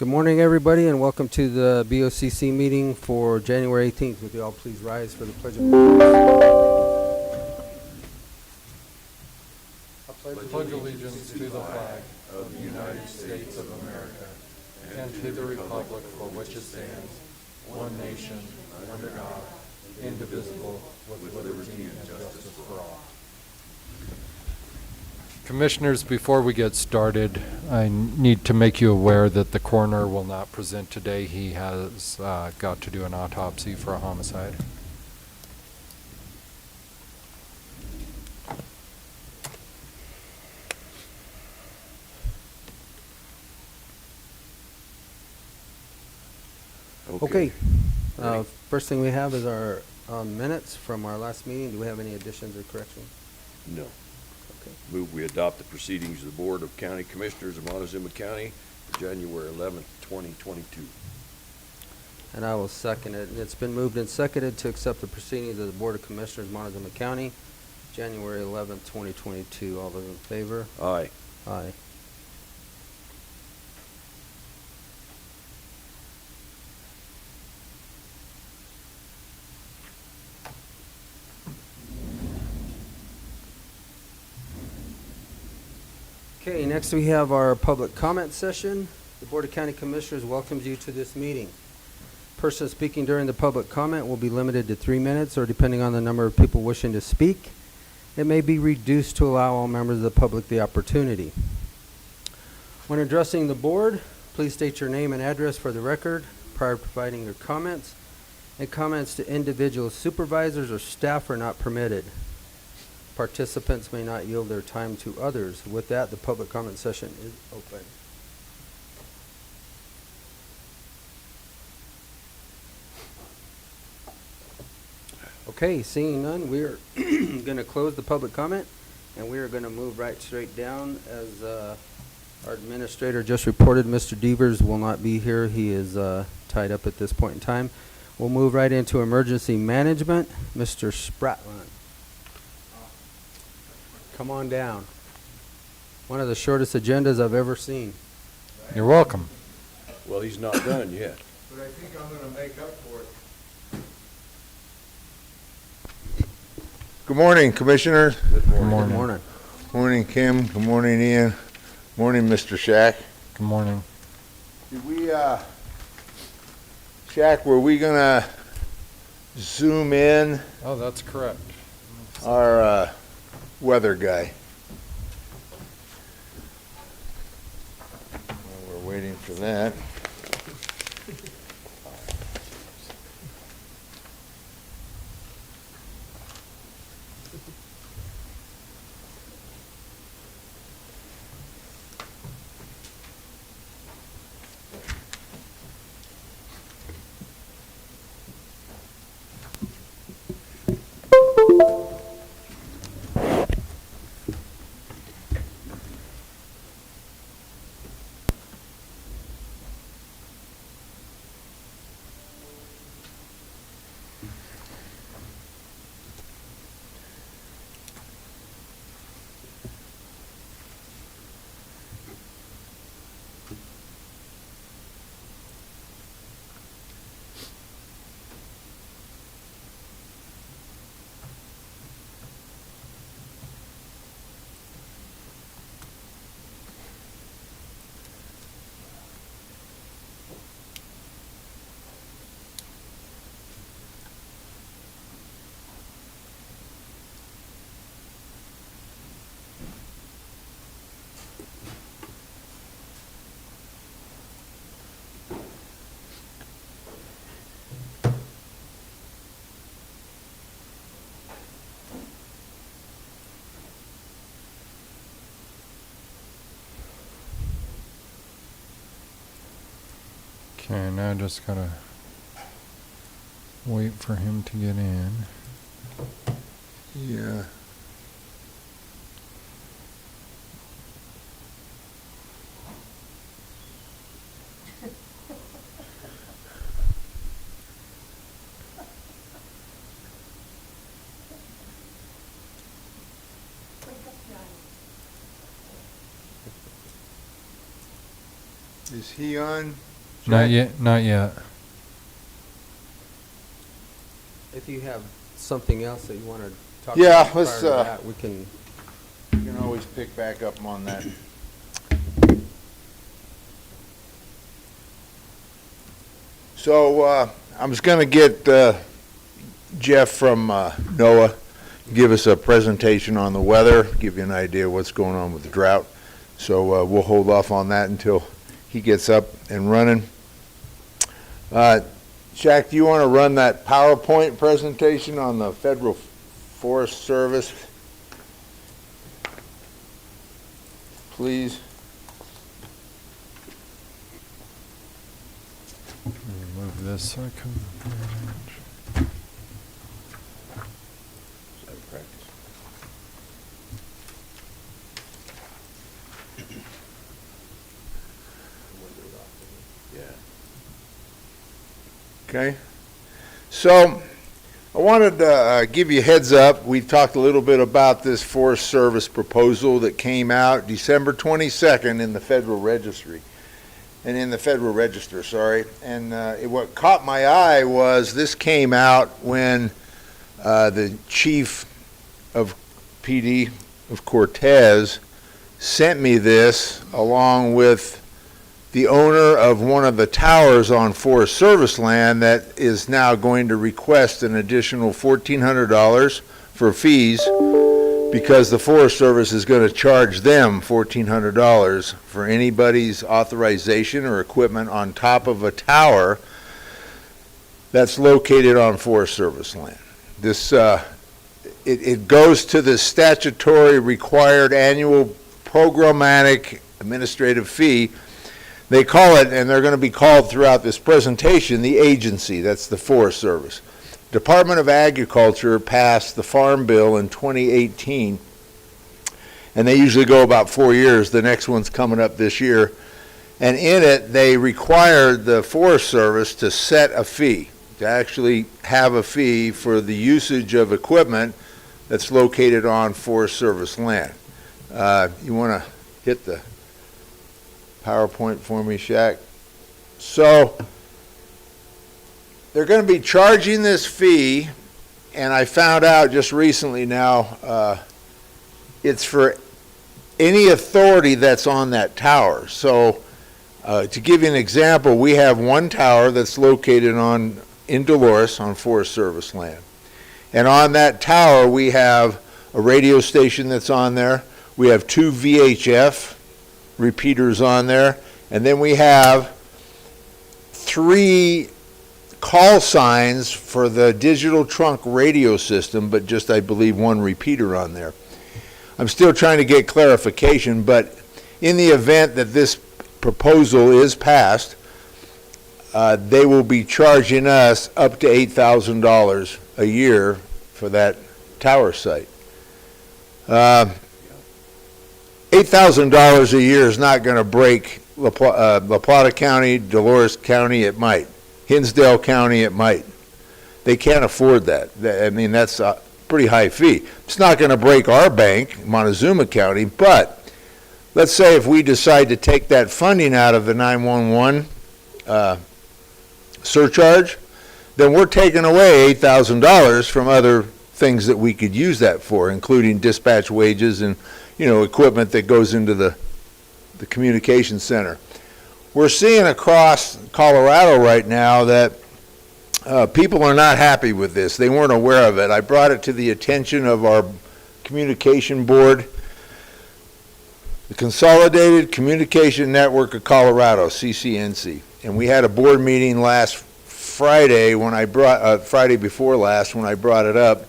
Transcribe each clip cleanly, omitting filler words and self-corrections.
Good morning, everybody, and welcome to the BOCC meeting for January 18th. Would you all please rise for the Pledge of Allegiance? I pledge allegiance to the flag of the United States of America and to the republic for which it stands, one nation, under God, indivisible, with liberty and justice for all. Commissioners, before we get started, I need to make you aware that the coroner will not present today. He has got to do an autopsy for a homicide. Okay. First thing we have is our minutes from our last meeting. Do we have any additions or corrections? No. Okay. Move we adopt the proceedings of the Board of County Commissioners of Montezuma County for January 11th, 2022. And I will second it. It's been moved and seconded to accept the proceedings of the Board of Commissioners, Montezuma County, January 11th, 2022. All those in favor? Aye. Aye. Okay, next we have our public comment session. The Board of County Commissioners welcomes you to this meeting. Person speaking during the public comment will be limited to 3 minutes, or depending on the number of people wishing to speak, it may be reduced to allow all members of the public the opportunity. When addressing the board, please state your name and address for the record prior to providing your comments. And comments to individual supervisors or staff are not permitted. Participants may not yield their time to others. With that, the public comment session is open. Okay, seeing none, we're going to close the public comment, and we are going to move right straight down. As our administrator just reported, Mr. Deavers will not be here. He is tied up at this point in time. We'll move right into emergency management. Mr. Spratlen. Come on down. One of the shortest agendas I've ever seen. You're welcome. Well, he's not done yet. But I think I'm going to make up for it. Good morning, Commissioners. Good morning. morning. Good morning. Morning, Kim. Good morning, Ian. Morning, Mr. Shack. Good morning. Did we, Shack, were we going to zoom in Oh, that's correct. our weather guy? While we're waiting for that. Okay, now just gotta wait for him to get in. Yeah. Is he on? Not yet, not yet. If you have something else that you want to talk Yeah, about let's, prior to that, we can. You can always pick back up on that. So, I was gonna get, Jeff from, NOAA, give us a presentation on the weather, give you an idea of what's going on with the drought. So, we'll hold off on that until he gets up and running. Shaq, do you wanna run that PowerPoint presentation on the Federal Forest Service? Please. Remove this so I can. Is that a practice? Yeah. Okay. So, I wanted to give you a heads up. We talked a little bit about this Forest Service proposal that came out December 22nd in the Federal Registry. And in the Federal Register, sorry. And what caught my eye was this came out when the chief of PD of Cortez sent me this along with the owner of one of the towers on Forest Service land that is now going to request an additional $1,400 for fees because the Forest Service is going to charge them $1,400 for anybody's authorization or equipment on top of a tower that's located on Forest Service land. This, it goes to the statutory required annual programmatic administrative fee. They call it, and they're going to be called throughout this presentation, the agency. That's the Forest Service. Department of Agriculture passed the Farm Bill in 2018, and they usually go about 4 years. The next one's coming up this year. And in it, they required the Forest Service to set a fee, to actually have a fee for the usage of equipment that's located on Forest Service land. You want to hit the PowerPoint for me, Shaq? So they're going to be charging this fee, and I found out just recently now it's for any authority that's on that tower. So to give you an example, we have one tower that's located in Dolores on Forest Service land. And on that tower we have a radio station that's on there. We have 2 VHF repeaters on there, and then we have 3 call signs for the digital trunk radio system, but just I believe 1 repeater on there. I'm still trying to get clarification, but in the event that this proposal is passed, they will be charging us up to $8,000 a year for that tower site. $8,000 a year is not going to break La Plata County, Dolores County, it might. Hinsdale County, it might. They can't afford that. I mean, that's a pretty high fee. It's not going to break our bank, Montezuma County, but let's say if we decide to take that funding out of the 911 surcharge, then we're taking away $8,000 from other things that we could use that for, including dispatch wages and equipment that goes into the communication center. We're seeing across Colorado right now that people are not happy with this. They weren't aware of it. I brought it to the attention of our communication board, the Consolidated Communication Network of Colorado, CCNC. And we had a board meeting last Friday Friday before last when I brought it up.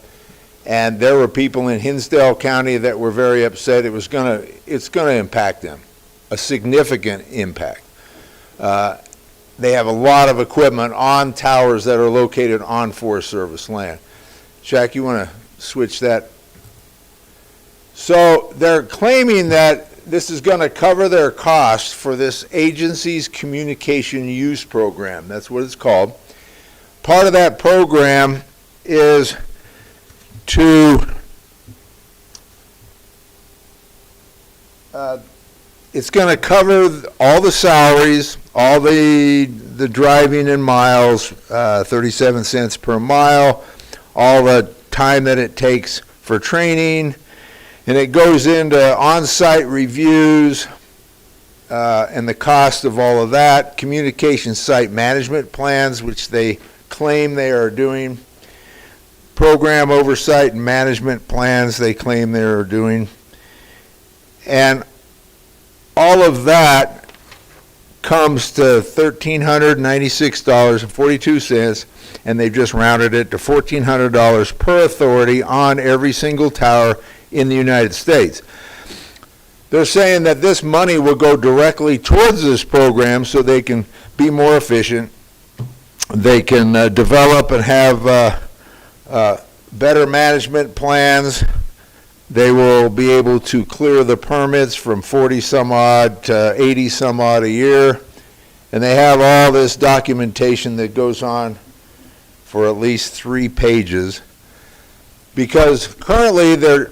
And there were people in Hinsdale County that were very upset. It's going to impact them, a significant impact. They have a lot of equipment on towers that are located on Forest Service land. Shaq, you want to switch that? So they're claiming that this is going to cover their costs for this agency's communication use program. That's what it's called. Part of that program is to it's going to cover all the salaries, all the driving in miles, 37 cents per mile, all the time that it takes for training, and it goes into on-site reviews and the cost of all of that, communication site management plans, which they claim they are doing, program oversight and management plans they claim they are doing, and all of that comes to $1,396.42, and they've just rounded it to $1,400 per authority on every single tower in the United States. They're saying that this money will go directly towards this program so they can be more efficient. They can develop and have better management plans. They will be able to clear the permits from 40 some odd to 80 some odd a year. And they have all this documentation that goes on for at least 3 pages. Because currently the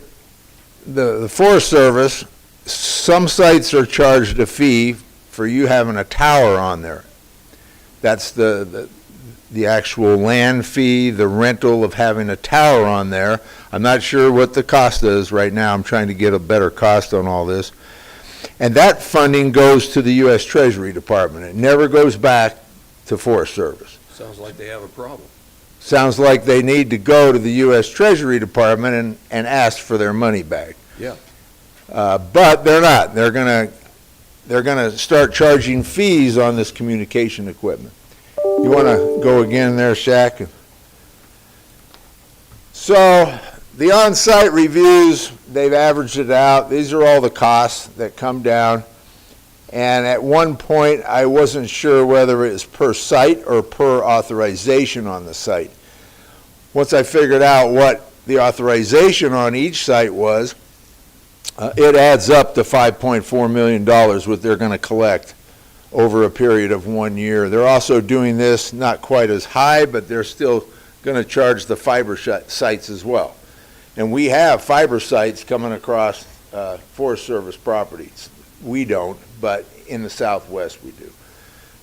Forest Service, some sites are charged a fee for you having a tower on there. That's the actual land fee, the rental of having a tower on there. I'm not sure what the cost is right now. I'm trying to get a better cost on all this. And that funding goes to the U.S. Treasury Department. It never goes back to Forest Service. Sounds like they have a problem. Sounds like they need to go to the U.S. Treasury Department and ask for their money back. Yeah. But they're not. They're gonna start charging fees on this communication equipment. You want to go again there, Shaq? So the on-site reviews, they've averaged it out. These are all the costs that come down. And at one point, I wasn't sure whether it was per site or per authorization on the site. Once I figured out what the authorization on each site was, it adds up to $5.4 million what they're going to collect over a period of 1 year. They're also doing this not quite as high, but they're still going to charge the fiber sites as well. And we have fiber sites coming across Forest Service properties. We don't, but in the Southwest we do.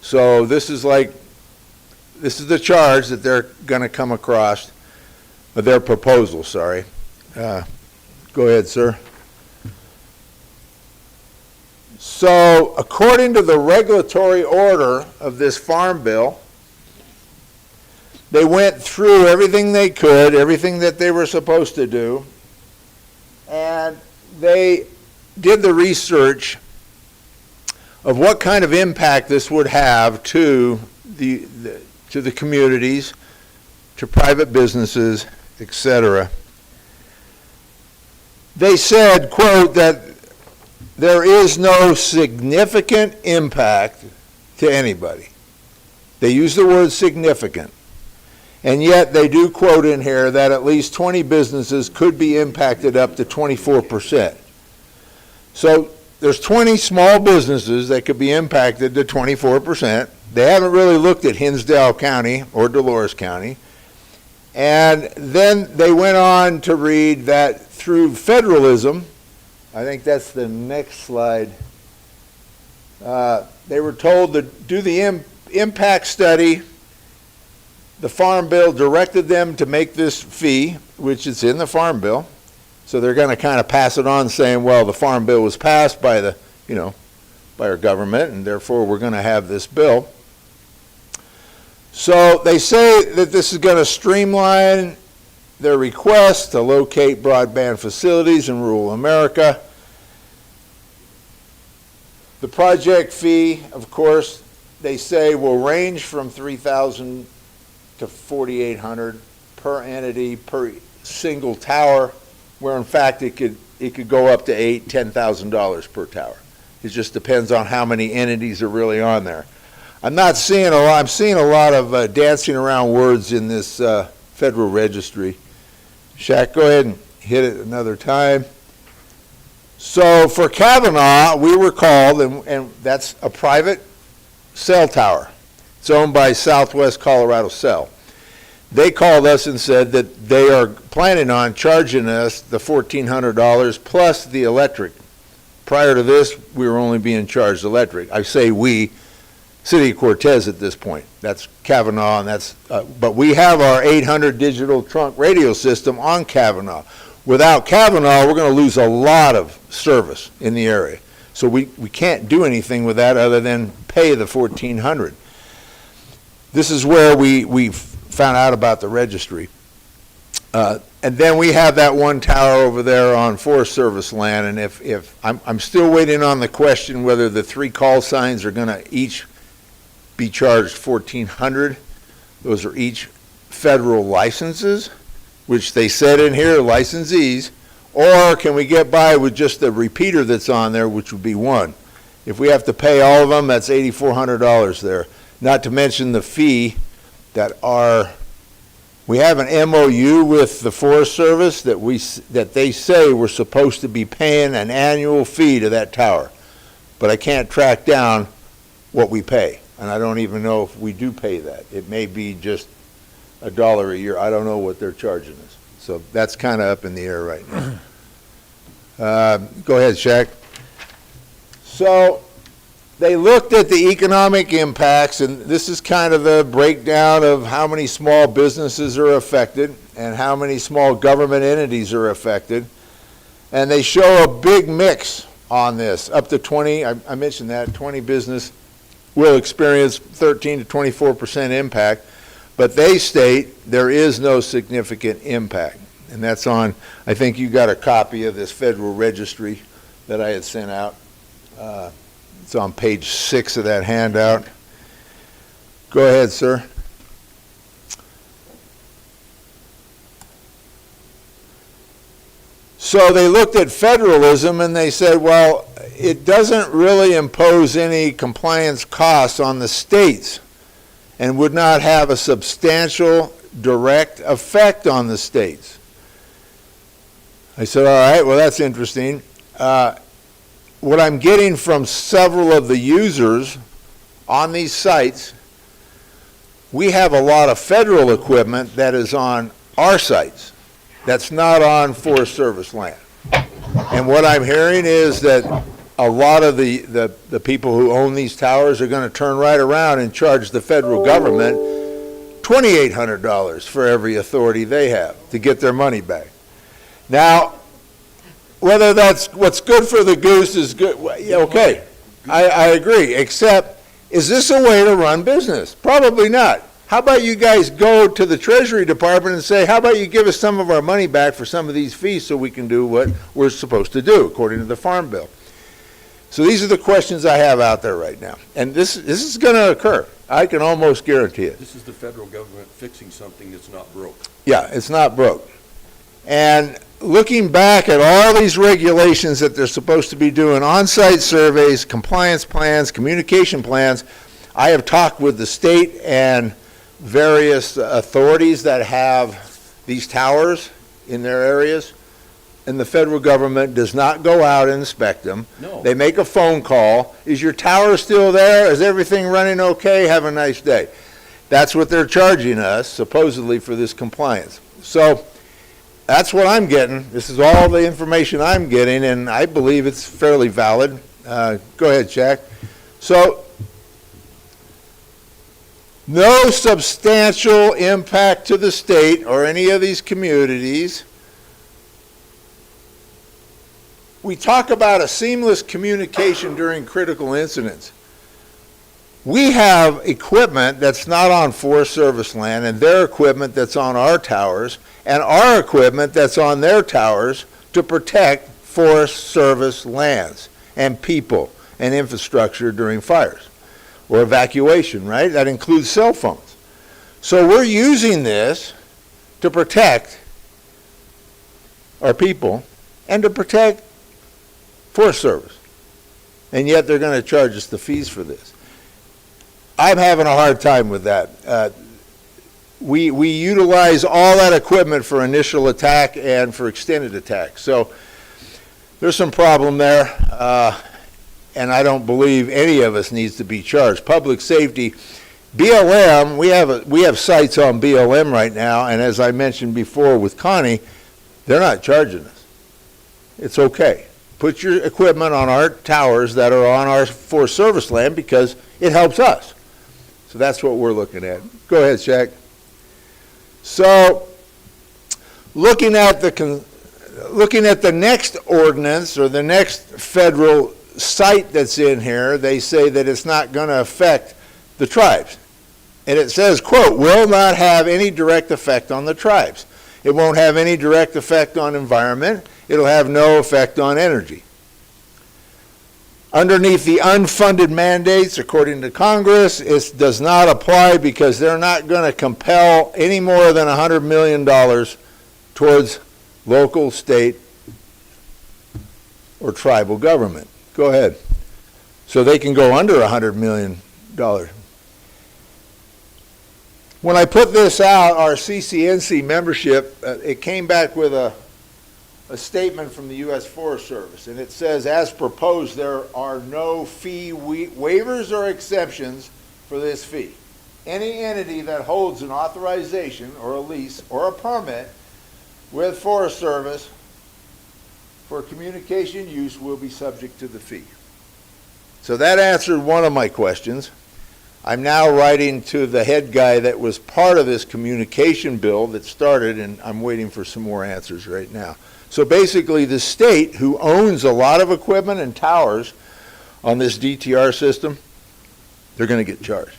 So this is the charge that they're going to come across, their proposal, sorry. Go ahead, sir. So according to the regulatory order of this farm bill, they went through everything they could, everything that they were supposed to do, and they did the research of what kind of impact this would have to the communities, to private businesses, etc. They said, quote, that there is no significant impact to anybody. They use the word significant. And yet they do quote in here that at least 20 businesses could be impacted up to 24%. So there's 20 small businesses that could be impacted to 24%. They haven't really looked at Hinsdale County or Dolores County. And then they went on to read that through federalism, I think that's the next slide, they were told to do the impact study. The Farm Bill directed them to make this fee, which is in the Farm Bill. So they're going to kind of pass it on saying, well, the Farm Bill was passed by by our government, and therefore we're going to have this bill. So they say that this is going to streamline their request to locate broadband facilities in rural America. The project fee, of course, they say will range from $3,000 to $4,800 per entity per single tower, where in fact it could go up to $10,000 per tower. It just depends on how many entities are really on there. I'm seeing a lot of dancing around words in this federal registry. Shaq, go ahead and hit it another time. So for Kavanaugh, we were called, and that's a private cell tower. It's owned by Southwest Colorado Cell. They called us and said that they are planning on charging us the $1,400 plus the electric Prior to this, we were only being charged electric. I say we, City of Cortez at this point. That's Kavanaugh, and but we have our 800 digital trunk radio system on Kavanaugh. Without Kavanaugh, we're going to lose a lot of service in the area. So we can't do anything with that other than pay the $1,400. This is where we found out about the registry. And then we have that one tower over there on Forest Service land, and if I'm still waiting on the question whether the 3 call signs are going to each be charged $1,400. Those are each federal licenses, which they said in here, licensees, or can we get by with just the repeater that's on there, which would be 1. If we have to pay all of them, that's $8,400 there. Not to mention the fee that we have an MOU with the Forest Service that they say we're supposed to be paying an annual fee to that tower, but I can't track down what we pay, and I don't even know if we do pay that. It may be just $1 a year. I don't know what they're charging us. So that's kind of up in the air right now. Go ahead, Shaq. So they looked at the economic impacts, and this is kind of the breakdown of how many small businesses are affected and how many small government entities are affected. And they show a big mix on this. Up to 20, I mentioned that, 20 business will experience 13 to 24% impact, but they state there is no significant impact. And that's on, I think you got a copy of this federal registry that I had sent out. It's on page 6 of that handout. Go ahead, sir. So they looked at federalism and they said, well, it doesn't really impose any compliance costs on the states and would not have a substantial direct effect on the states. I said, all right, well, that's interesting. What I'm getting from several of the users on these sites, we have a lot of federal equipment that is on our sites that's not on Forest Service land. And what I'm hearing is that a lot of the people who own these towers are going to turn right around and charge the federal government $2,800 for every authority they have to get their money back. Now, whether that's what's good for the goose is good, okay, I agree, except, is this a way to run business? Probably not. How about you guys go to the Treasury Department and say, how about you give us some of our money back for some of these fees so we can do what we're supposed to do according to the Farm Bill? So these are the questions I have out there right now. And this is going to occur. I can almost guarantee it. This is the federal government fixing something that's not broke. Yeah, it's not broke. And looking back at all these regulations that they're supposed to be doing, on-site surveys, compliance plans, communication plans, I have talked with the state and various authorities that have these towers in their areas, and the federal government does not go out and inspect them. No. They make a phone call. Is your tower still there? Is everything running okay? Have a nice day. That's what they're charging us, supposedly, for this compliance. So that's what I'm getting. This is all the information I'm getting, and I believe it's fairly valid. Go ahead, Jack. So, no substantial impact to the state or any of these communities. We talk about a seamless communication during critical incidents. We have equipment that's not on Forest Service land and their equipment that's on our towers and our equipment that's on their towers to protect Forest Service lands and people and infrastructure during fires or evacuation, right? That includes cell phones. So we're using this to protect our people and to protect Forest Service. And yet they're going to charge us the fees for this. I'm having a hard time with that. We utilize all that equipment for initial attack and for extended attack. So there's some problem there, and I don't believe any of us needs to be charged. Public safety, BLM, we have sites on BLM right now, and as I mentioned before with Connie, they're not charging us. It's okay. put your equipment on our towers that are on our Forest Service land because it helps us. So that's what we're looking at. Go ahead, Shaq. So looking at the next ordinance or the next federal site that's in here, they say that it's not going to affect the tribes. And it says, quote, will not have any direct effect on the tribes. It won't have any direct effect on environment. It'll have no effect on energy. Underneath the unfunded mandates, according to Congress, it does not apply because they're not going to compel any more than $100 million towards local, state, or tribal government. Go ahead. So they can go under $100 million. When I put this out, our CCNC membership, it came back with a statement from the U.S. Forest Service, and it says, as proposed, there are no fee waivers or exceptions for this fee. Any entity that holds an authorization or a lease or a permit with Forest Service for communication use will be subject to the fee. So that answered one of my questions. I'm now writing to the head guy that was part of this communication bill that started, and I'm waiting for some more answers right now. So basically, the state, who owns a lot of equipment and towers on this DTR system, they're going to get charged.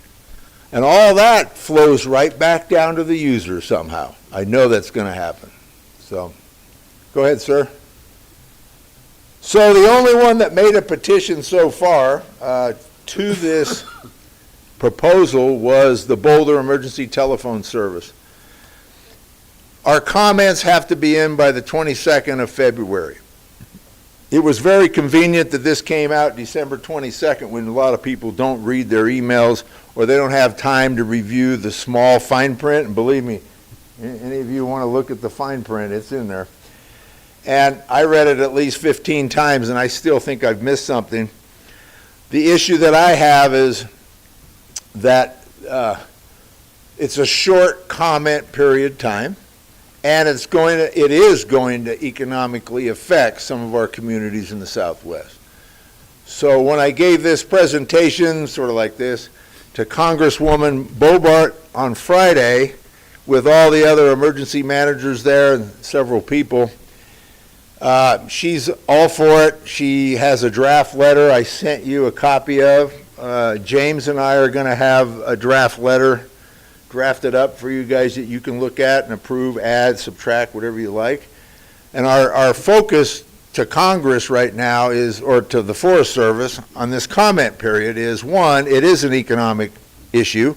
And all that flows right back down to the user somehow. I know that's going to happen. So, go ahead, sir. So the only one that made a petition so far to this proposal was the Boulder Emergency Telephone Service. Our comments have to be in by the 22nd of February. It was very convenient that this came out December 22nd when a lot of people don't read their emails or they don't have time to review the small fine print. And believe me, any of you want to look at the fine print, it's in there. And I read it at least 15 times and I still think I've missed something. The issue that I have is that it's a short comment period time. And it is going to economically affect some of our communities in the Southwest. So when I gave this presentation, sort of like this, to Congresswoman Bobart on Friday, with all the other emergency managers there and several people, she's all for it. She has a draft letter I sent you a copy of. James and I are going to have a draft letter drafted up for you guys that you can look at and approve, add, subtract, whatever you like. And our focus to Congress right now is, or to the Forest Service on this comment period is, one, it is an economic issue.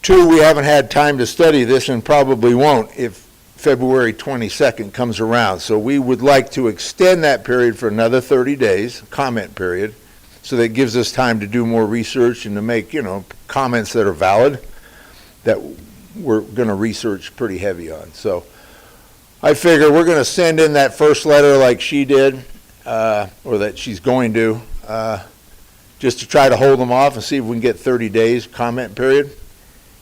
Two, we haven't had time to study this and probably won't if February 22nd comes around. So we would like to extend that period for another 30 days, comment period, so that gives us time to do more research and to make, comments that are valid that we're going to research pretty heavy on. So I figure we're going to send in that first letter like she did, or that she's going to, just to try to hold them off and see if we can get 30 days comment period,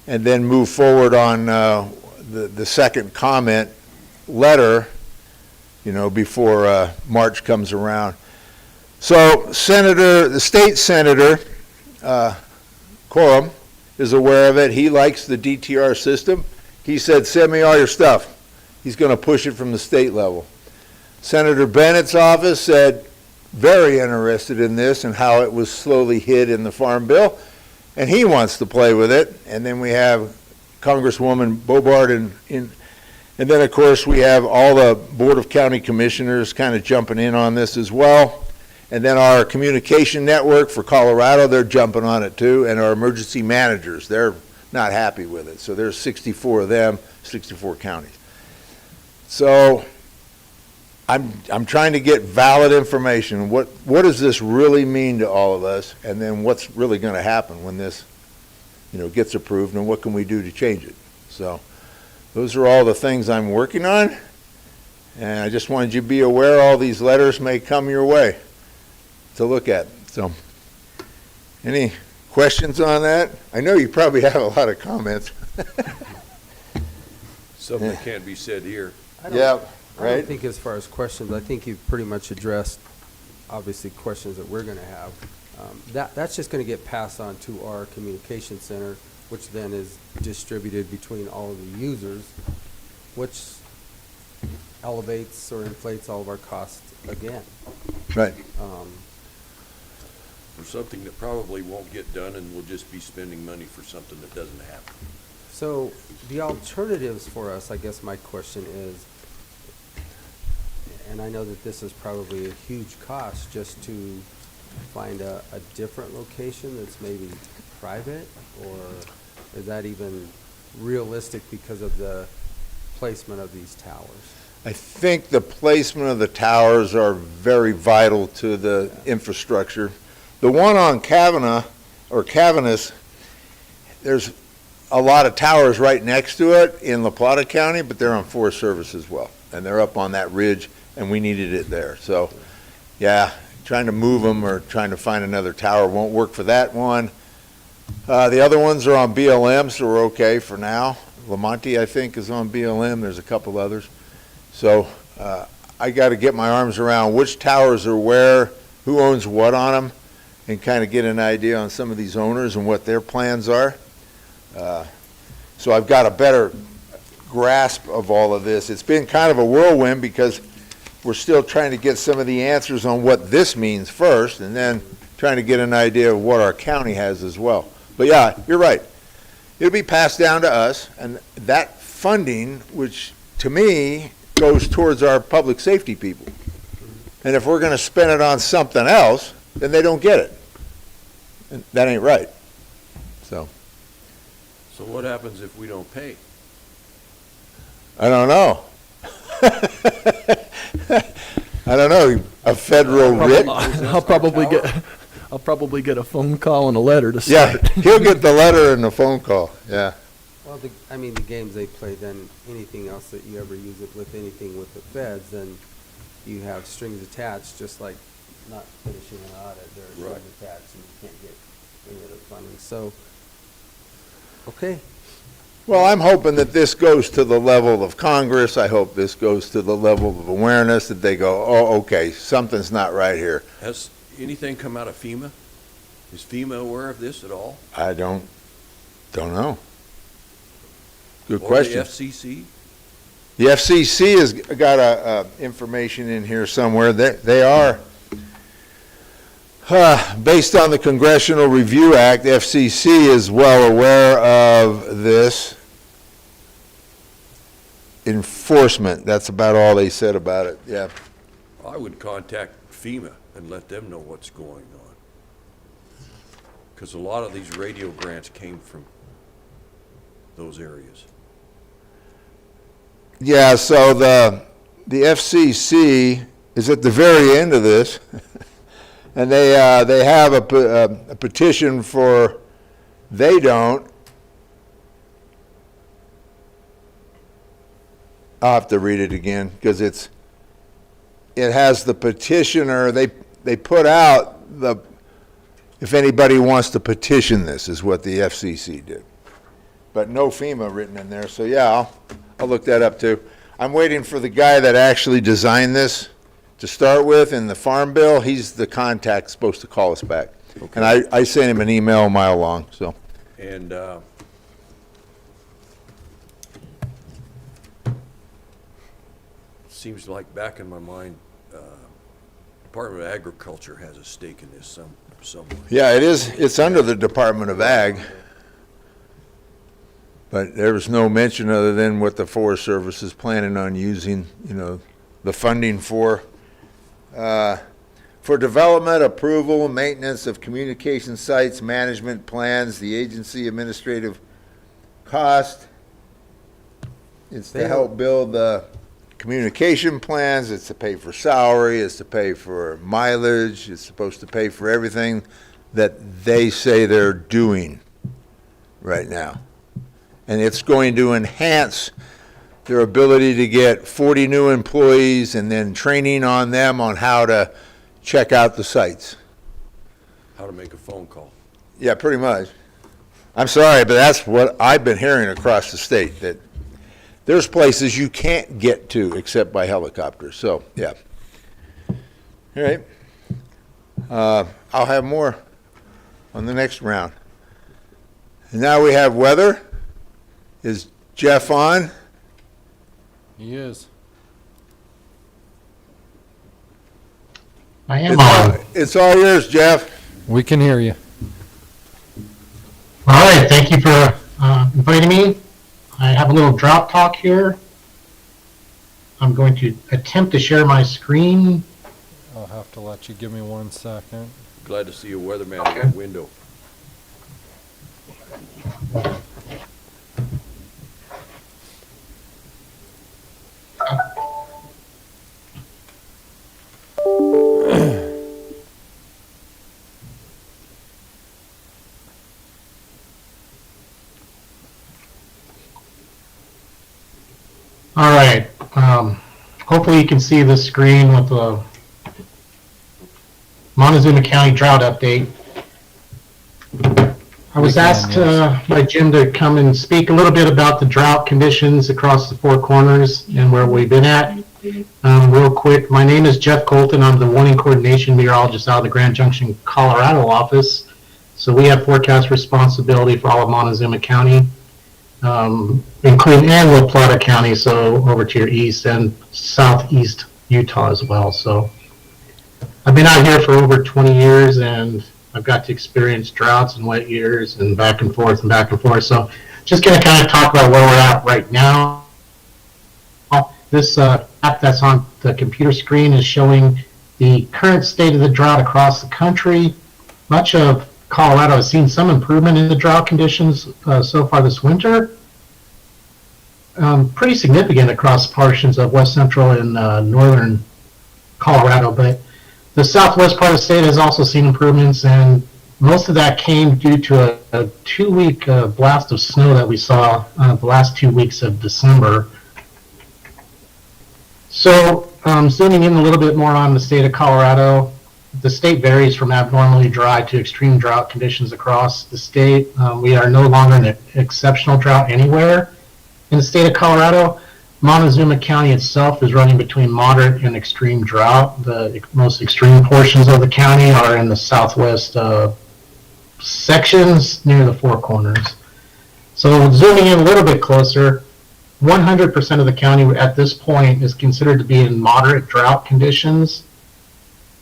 and then move forward on the second comment letter, before March comes around. So the state senator, Quorum, is aware of it. He likes the DTR system. He said, send me all your stuff. He's going to push it from the state level. Senator Bennett's office said, very interested in this and how it was slowly hid in the Farm Bill, and he wants to play with it. And then we have Congresswoman Bobart, and then, of course, we have all the Board of County Commissioners kind of jumping in on this as well. And then our communication network for Colorado, they're jumping on it too. And our emergency managers, they're not happy with it. So there's 64 of them, 64 counties. So I'm trying to get valid information. What does this really mean to all of us? And then what's really going to happen when this, gets approved, and what can we do to change it? So those are all the things I'm working on. And I just wanted you to be aware all these letters may come your way to look at. So, any questions on that? I know you probably have a lot of comments. Something that can't be said here. Yeah. I right? think as far as questions, I think you've pretty much addressed, obviously, questions that we're going to have. That's just going to get passed on to our communication center, which then is distributed between all of the users, which elevates or inflates all of our costs again. Right. For something that probably won't get done, and we'll just be spending money for something that doesn't happen. So the alternatives for us, I guess my question is, and I know that this is probably a huge cost just to find a different location that's maybe private, or is that even realistic because of the placement of these towers? I think the placement of the towers are very vital to the infrastructure. The one on Cavanis, there's a lot of towers right next to it in La Plata County, but they're on Forest Service as well. And they're up on that ridge, and we needed it there. So, yeah, trying to move them or trying to find another tower won't work for that one. The other ones are on BLM, so we're okay for now. Lamonte, I think, is on BLM. There's a couple others. So I got to get my arms around which towers are where, who owns what on them, and kind of get an idea on some of these owners and what their plans are. So I've got a better grasp of all of this. It's been kind of a whirlwind because we're still trying to get some of the answers on what this means first, and then trying to get an idea of what our county has as well. But yeah, you're right. It'll be passed down to us, and that funding, which to me goes towards our public safety people. And if we're going to spend it on something else, then they don't get it. And that ain't right. So what happens if we don't pay? I don't know. I don't know. A federal writ? I'll probably get a phone call and a letter to Yeah, start. he'll get the letter and the phone call. Yeah. Well, I mean, the games they play, then anything else that you ever use it with, anything with the feds, then you have strings attached, just like not finishing an audit. There are Right. strings attached, and you can't get any other funding. So, okay. Well, I'm hoping that this goes to the level of Congress. I hope this goes to the level of awareness that they go, oh, okay, something's not right here. Has anything come out of FEMA? Is FEMA aware of this at all? I don't know. Good Or question. the FCC? The FCC has got information in here somewhere. They are, based on the Congressional Review Act, the FCC is well aware of this enforcement. That's about all they said about it, yeah. I would contact FEMA and let them know what's going on. Because a lot of these radio grants came from those areas. Yeah, so the FCC is at the very end of this, and they have a petition for, they don't. I'll have to read it again, because it has the petitioner, they put out if anybody wants to petition this, is what the FCC did. But no FEMA written in there, so yeah, I'll look that up too. I'm waiting for the guy that actually designed this to start with in the Farm Bill. He's the contact supposed to call us back. Okay. And I sent him an email a mile long, so. And seems like back in my mind, Department of Agriculture has a stake in this somewhere. Yeah, it is, it's under the Department of Ag. But there was no mention other than what the Forest Service is planning on using, the funding for development, approval, and maintenance of communication sites, management plans, the agency administrative cost. It's to help build the communication plans, it's to pay for salary, it's to pay for mileage, it's supposed to pay for everything that they say they're doing right now. And it's going to enhance their ability to get 40 new employees and then training on them on how to check out the sites. How to make a phone call. Yeah, pretty much. I'm sorry, but that's what I've been hearing across the state, that there's places you can't get to except by helicopter. So, yeah. All right. I'll have more on the next round. And now we have weather. Is Jeff on? He is. I am on. It's all yours, Jeff. We can hear you. All right, thank you for inviting me. I have a little drought talk here. I'm going to attempt to share my screen. I'll have to let you give me 1 second. Glad to see a weatherman in the window. All right, hopefully you can see this screen with the Montezuma County drought update. I was asked by Jim to come and speak a little bit about the drought conditions across the Four Corners and where we've been at. Real quick, my name is Jeff Colton. I'm the warning coordination meteorologist out of the Grand Junction, Colorado office. So we have forecast responsibility for all of Montezuma County, including and La Plata County, so over to your east and southeast Utah as well. So I've been out here for over 20 years and I've got to experience droughts and wet years and back and forth and back and forth. So just going to kind of talk about where we're at right now. This app that's on the computer screen is showing the current state of the drought across the country. Much of Colorado has seen some improvement in the drought conditions so far this winter. Pretty significant across portions of west central and northern Colorado, but the southwest part of the state has also seen improvements, and most of that came due to a 2-week blast of snow that we saw the last 2 weeks of December. So zooming in a little bit more on the state of Colorado, the state varies from abnormally dry to extreme drought conditions across the state. We are no longer in an exceptional drought anywhere in the state of Colorado. Montezuma County itself is running between moderate and extreme drought. The most extreme portions of the county are in the southwest sections near the Four Corners. So zooming in a little bit closer, 100% of the county at this point is considered to be in moderate drought conditions.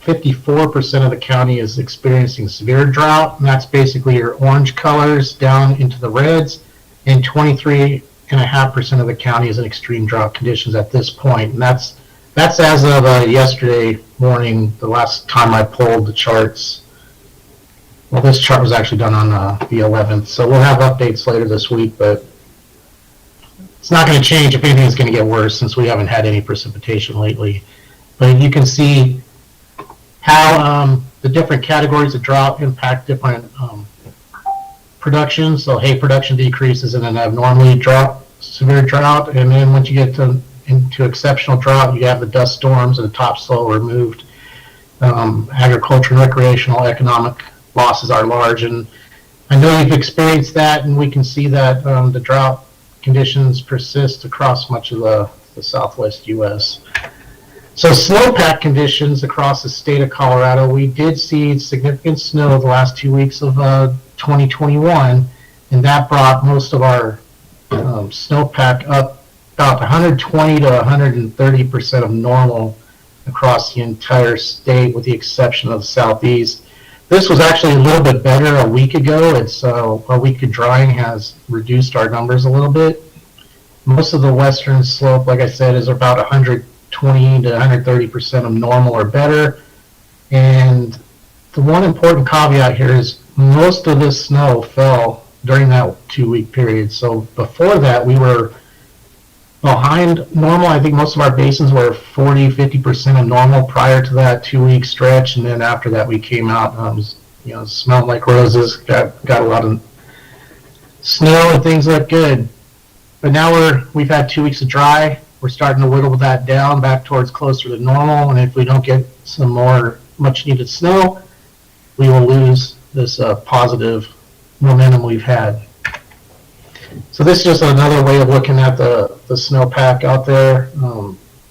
54% of the county is experiencing severe drought, and that's basically your orange colors down into the reds, and 23.5% of the county is in extreme drought conditions at this point. And that's as of yesterday morning, the last time I pulled the charts. Well, this chart was actually done on the 11th, so we'll have updates later this week, but it's not going to change. If anything, it's going to get worse since we haven't had any precipitation lately. But you can see how the different categories of drought impact different production. So hay production decreases in an abnormally severe drought, and then once you get into exceptional drought, you have the dust storms and the topsoil removed. Agriculture and recreational economic losses are large, and I know you've experienced that, and we can see that the drought conditions persist across much of the southwest U.S. So snowpack conditions across the state of Colorado, we did see significant snow the last 2 weeks of 2021, and that brought most of our snowpack up about 120 to 130% of normal across the entire state, with the exception of the southeast. This was actually a little bit better a week ago. It's a week of drying has reduced our numbers a little bit. Most of the western slope, like I said, is about 120 to 130% of normal or better. And the one important caveat here is most of this snow fell during that 2-week period. So before that, we were behind normal. I think most of our basins were 40-50% of normal prior to that 2-week stretch, and then after that we came out, smelled like roses, got a lot of snow and things look good. But now we've had 2 weeks of dry. We're starting to whittle that down back towards closer to normal, and if we don't get some more much needed snow, we will lose this positive momentum we've had. So this is just another way of looking at the snowpack out there.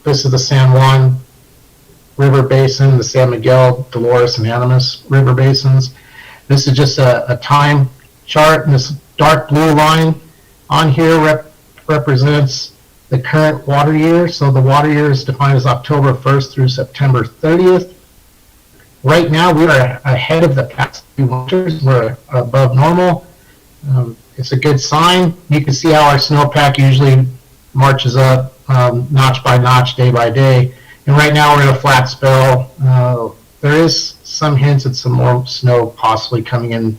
This is the San Juan River Basin, the San Miguel, Dolores, and Animas River Basins. This is just a time chart, and this dark blue line on here represents the current water year. So the water year is defined as October 1st through September 30th. Right now, we are ahead of the past few winters. We're above normal. It's a good sign. You can see how our snowpack usually marches up notch by notch, day by day. And right now, we're in a flat spell. There is some hints at some more snow possibly coming in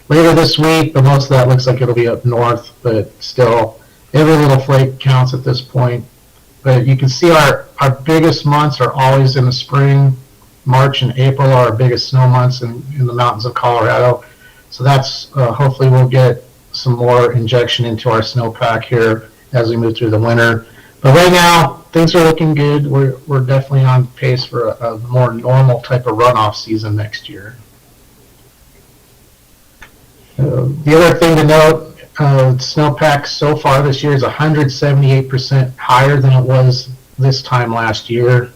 later this week, but most of that looks like it'll be up north, but still, every little flake counts at this point. But you can see our biggest months are always in the spring. March and April are our biggest snow months in the mountains of Colorado. So that's, hopefully we'll get some more injection into our snowpack here as we move through the winter. But right now, things are looking good. We're definitely on pace for a more normal type of runoff season next year. The other thing to note, snowpack so far this year is 178% higher than it was this time last year.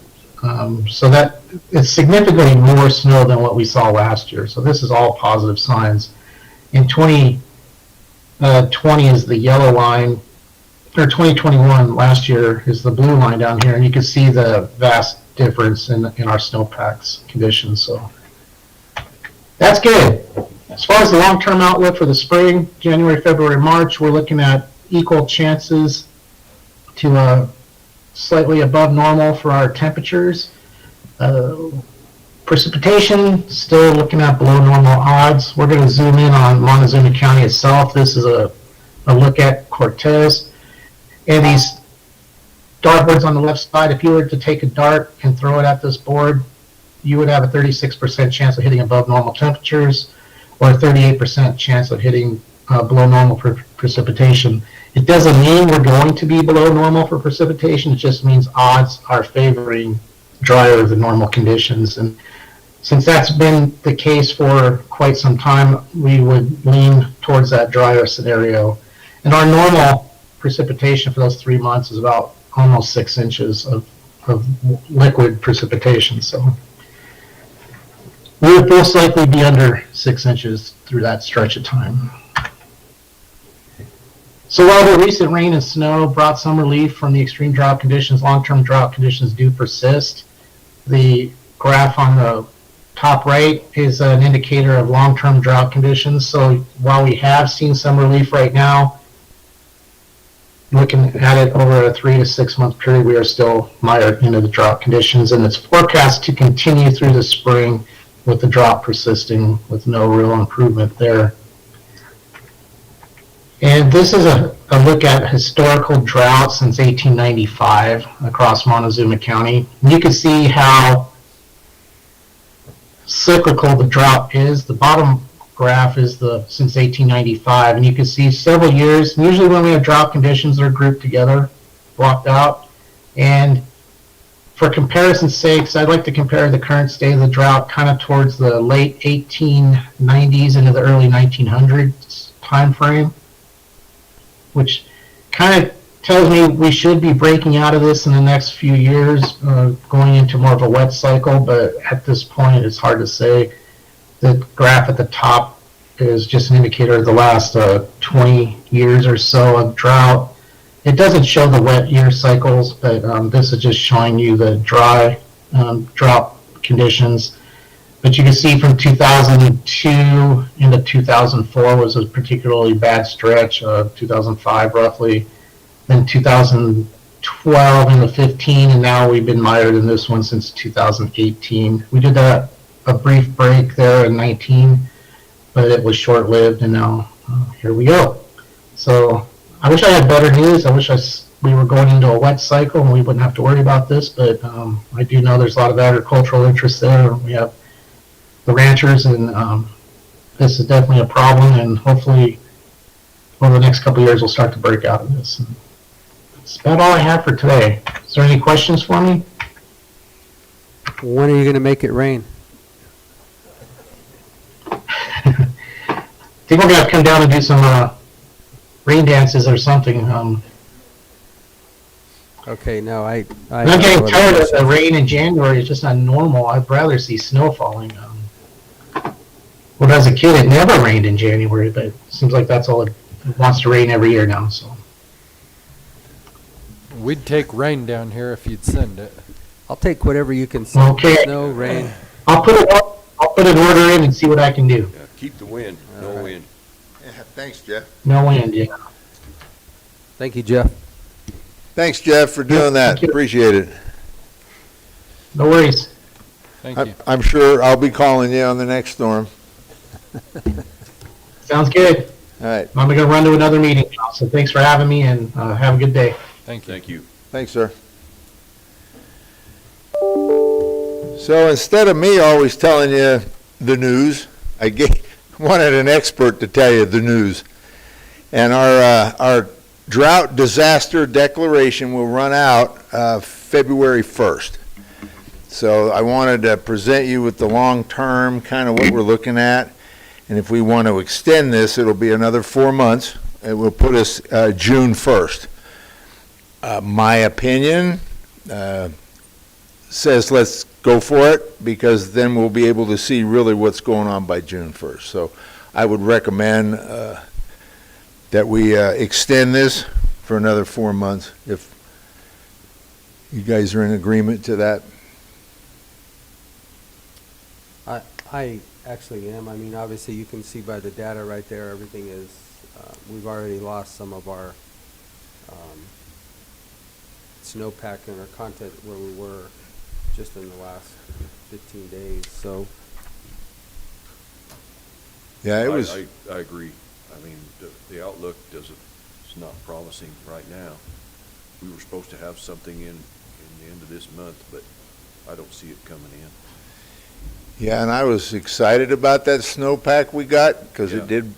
So that it's significantly more snow than what we saw last year. So this is all positive signs. In 2020 is the yellow line, or 2021 last year is the blue line down here, and you can see the vast difference in our snowpacks conditions. So that's good. As far as the long-term outlook for the spring, January, February, March, we're looking at equal chances to slightly above normal for our temperatures. Precipitation, still looking at below normal odds. We're going to zoom in on Montezuma County itself. This is a look at Cortez. And these dartboards on the left side, if you were to take a dart and throw it at this board, you would have a 36% chance of hitting above normal temperatures, or a 38% chance of hitting below normal precipitation. It doesn't mean we're going to be below normal for precipitation. It just means odds are favoring drier than normal conditions. And since that's been the case for quite some time, we would lean towards that drier scenario. And our normal precipitation for those 3 months is about almost 6 inches of liquid precipitation. So we would most likely be under 6 inches through that stretch of time. So while the recent rain and snow brought some relief from the extreme drought conditions, long-term drought conditions do persist. The graph on the top right is an indicator of long-term drought conditions. So while we have seen some relief right now, looking at it over a 3 to 6 month period, we are still mired into the drought conditions, and it's forecast to continue through the spring with the drought persisting with no real improvement there. And this is a look at historical drought since 1895 across Montezuma County. And you can see how cyclical the drought is. The bottom graph is since 1895, and you can see several years. Usually when we have drought conditions, they're grouped together, blocked out. And for comparison's sakes, I'd like to compare the current state of the drought kind of towards the late 1890s into the early 1900s time frame, which kind of tells me we should be breaking out of this in the next few years, going into more of a wet cycle, but at this point it's hard to say. The graph at the top is just an indicator of the last 20 years or so of drought. It doesn't show the wet year cycles, but this is just showing you the dry drought conditions. But you can see from 2002 into 2004 was a particularly bad stretch, 2005 roughly, then 2012 into 15, and now we've been mired in this one since 2018. We did a brief break there in 19, but it was short-lived, and now here we go. So I wish I had better news. I wish we were going into a wet cycle and we wouldn't have to worry about this, but I do know there's a lot of agricultural interest there. We have the ranchers, and this is definitely a problem, and hopefully over the next couple of years we'll start to break out of this. And that's about all I have for today. Is there any questions for me? When are you going to make it rain? I think we're going to have to come down and do some rain dances or something. Okay, no, I I'm not getting tired of the rain in January. It's just not normal. I'd rather see snow falling. When I was a kid, it never rained in January, but it seems like that's all it wants to rain every year now. So We'd take rain down here if you'd send it. I'll take whatever you can send. Okay. Snow, rain. I'll put an order in and see what I can do. Yeah, keep the wind, no All right. wind. Yeah, thanks, Jeff. No wind, yeah. Thank you, Jeff. Thanks, Jeff, for doing that. thank you. Appreciate it. No worries. Thank you. I'm sure I'll be calling you on the next storm. Sounds good. All right. I'm going to run to another meeting now. So thanks for having me and have a good day. Thank you. Thank you. Thanks, sir. So instead of me always telling you the news, I wanted an expert to tell you the news. And our drought disaster declaration will run out February 1st. So I wanted to present you with the long-term, kind of what we're looking at. And if we want to extend this, it'll be another 4 months. It will put us June 1st. My opinion says let's go for it, because then we'll be able to see really what's going on by June 1st. So I would recommend that we extend this for another 4 months, if you guys are in agreement to that. I actually am. I mean, obviously, you can see by the data right there, everything is, we've already lost some of our snowpack and our content where we were just in the last 15 days. So, Yeah, it was. I agree. I mean, the outlook it's not promising right now. We were supposed to have something in the end of this month, but I don't see it coming in. Yeah, and I was excited about that snowpack we got, because Yeah. it did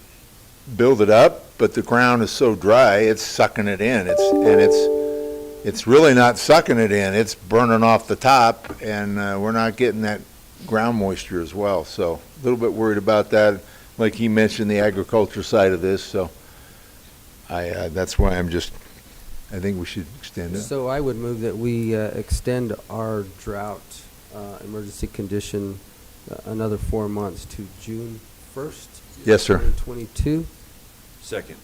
build it up, but the ground is so dry, it's sucking it in. It's really not sucking it in, it's burning off the top, and we're not getting that ground moisture as well. So a little bit worried about that. Like he mentioned, the agriculture side of this, so that's why I think we should extend it. so I would move that we extend our drought emergency condition another 4 months to June 1st. Yes, sir. 2022. Second.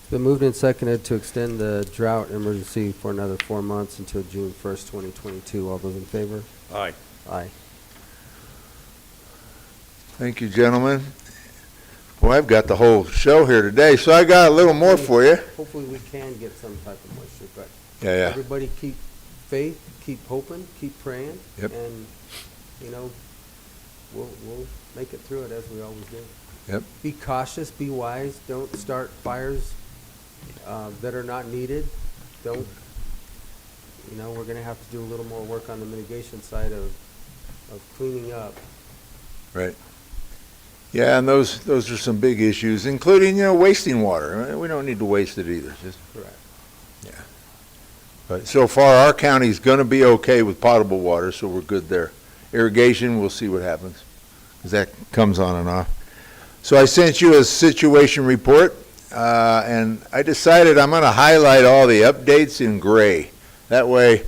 It's been moved and seconded to extend the drought emergency for another 4 months until June 1st, 2022. All those in favor? Aye. Aye. Thank you, gentlemen. Well, I've got the whole show here today, so I got a little more for you. Hopefully we can get some type of moisture, but Yeah. everybody keep faith, keep hoping, keep praying. Yep. And, you know, we'll make it through it as we always do. Yep. Be cautious, be wise, don't start fires that are not needed. Don't, we're gonna have to do a little more work on the mitigation side of cleaning up. Right. Yeah, and those are some big issues, including, wasting water. We don't need to waste it either. Correct. But so far, our county's gonna be okay with potable water, so we're good there. Irrigation, we'll see what happens, because that comes on and off. So I sent you a situation report, and I decided I'm gonna highlight all the updates in gray. That way,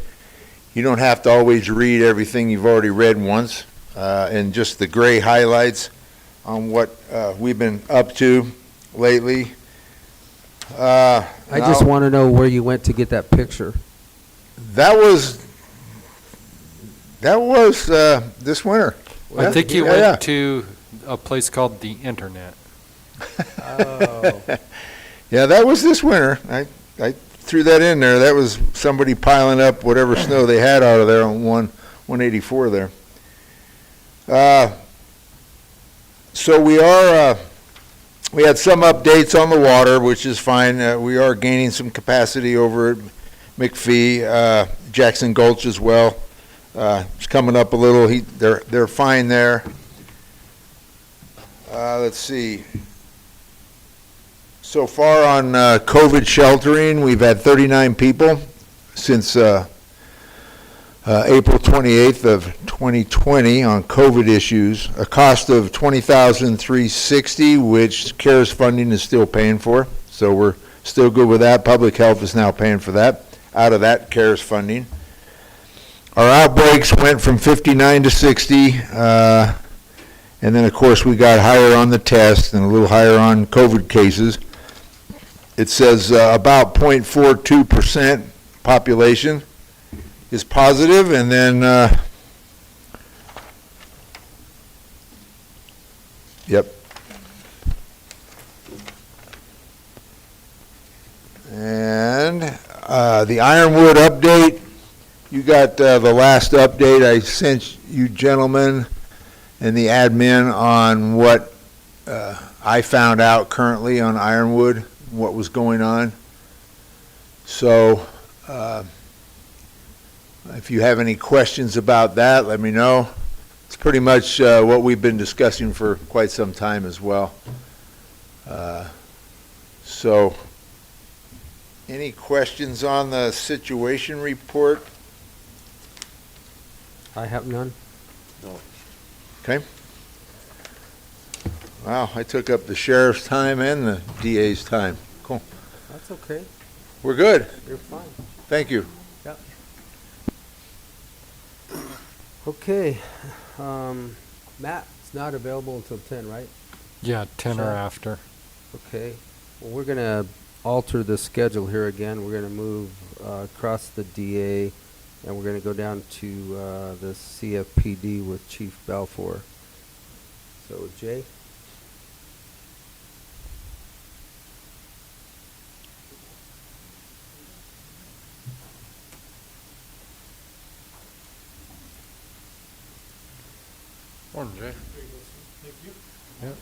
you don't have to always read everything you've already read once, and just the gray highlights on what we've been up to lately. I just want to know where you went to get that picture. That was this winter. I think you Yeah, went to a place called the Internet. Oh. Yeah, that was this winter. I threw that in there. That was somebody piling up whatever snow they had out of there on 184 there. So we had some updates on the water, which is fine. We are gaining some capacity over at McPhee, Jackson Gulch as well. It's coming up a little. They're fine there. Let's see. So far on COVID sheltering, we've had 39 people since April 28th of 2020 on COVID issues, a cost of $20,360, which CARES funding is still paying for. So we're still good with that. Public Health is now paying for that out of that CARES funding. Our outbreaks went from 59 to 60, and then of course we got higher on the test and a little higher on COVID cases. It says about 0.42% population is positive, and then yep. And the Ironwood update, you got the last update I sent you gentlemen and the admin on what I found out currently on Ironwood, what was going on. So if you have any questions about that, let me know. It's pretty much what we've been discussing for quite some time as well. So any questions on the situation report? I have none. Okay. Wow, I took up the sheriff's time and the DA's time. Cool. That's okay. We're good. You're fine. Thank you. Yep. Okay. Matt's not available until 10, right? Yeah, 10 or Sure. after. Okay. Well, we're going to alter the schedule here again. We're going to move across the DA, and we're going to go down to the CFPD with Chief Balfour. So, Jay? Morning, Jay. Thank you. Yep.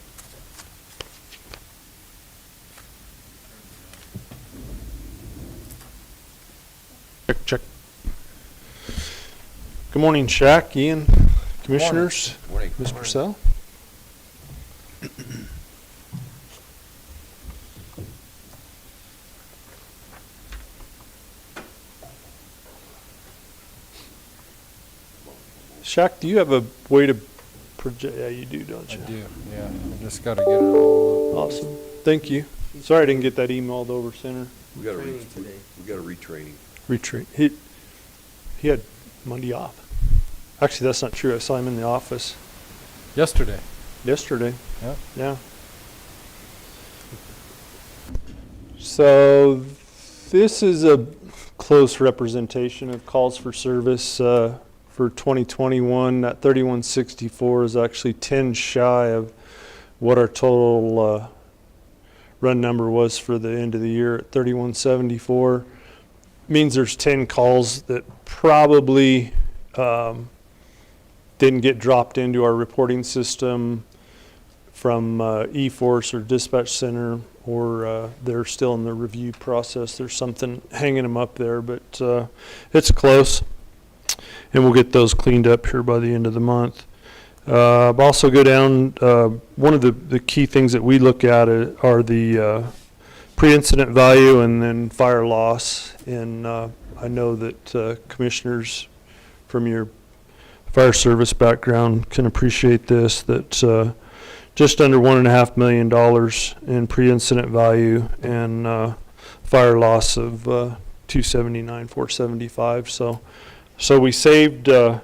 Check. Good morning, Shaq, Ian, Commissioners, Morning. Ms. Purcell. Shaq, do you have a way to project? Yeah, you do, don't I you? do, yeah. I just got to get it all up. Awesome. Thank you. Sorry I didn't get that emailed over, Center. We got a Training today. we got a retraining. Retreat. He had Monday off. Actually, that's not true. I saw him in the office Yesterday. yesterday. Yeah. Yeah. So this is a close representation of calls for service for 2021. That 3164 is actually 10 shy of what our total run number was for the end of the year at 3174. Means there's 10 calls that probably didn't get dropped into our reporting system from E-Force or Dispatch Center, or they're still in the review process. There's something hanging them up there, but it's close, and we'll get those cleaned up here by the end of the month. Also go down, one of the key things that we look at are the pre-incident value and then fire loss. And I know that commissioners from your fire service background can appreciate this, that just under $1.5 million in pre-incident value and fire loss of $279,475. So we saved a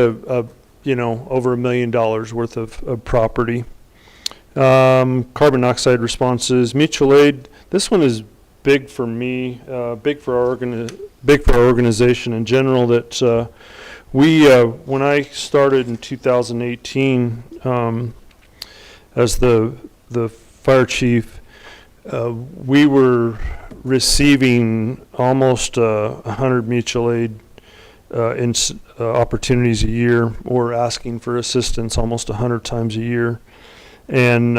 over $1 million worth of property. Carbon monoxide responses, mutual aid. This one is big for me, big for our organization in general. That we, when I started in 2018 as the fire chief, we were receiving almost 100 mutual aid opportunities a year, or asking for assistance almost 100 times a year. And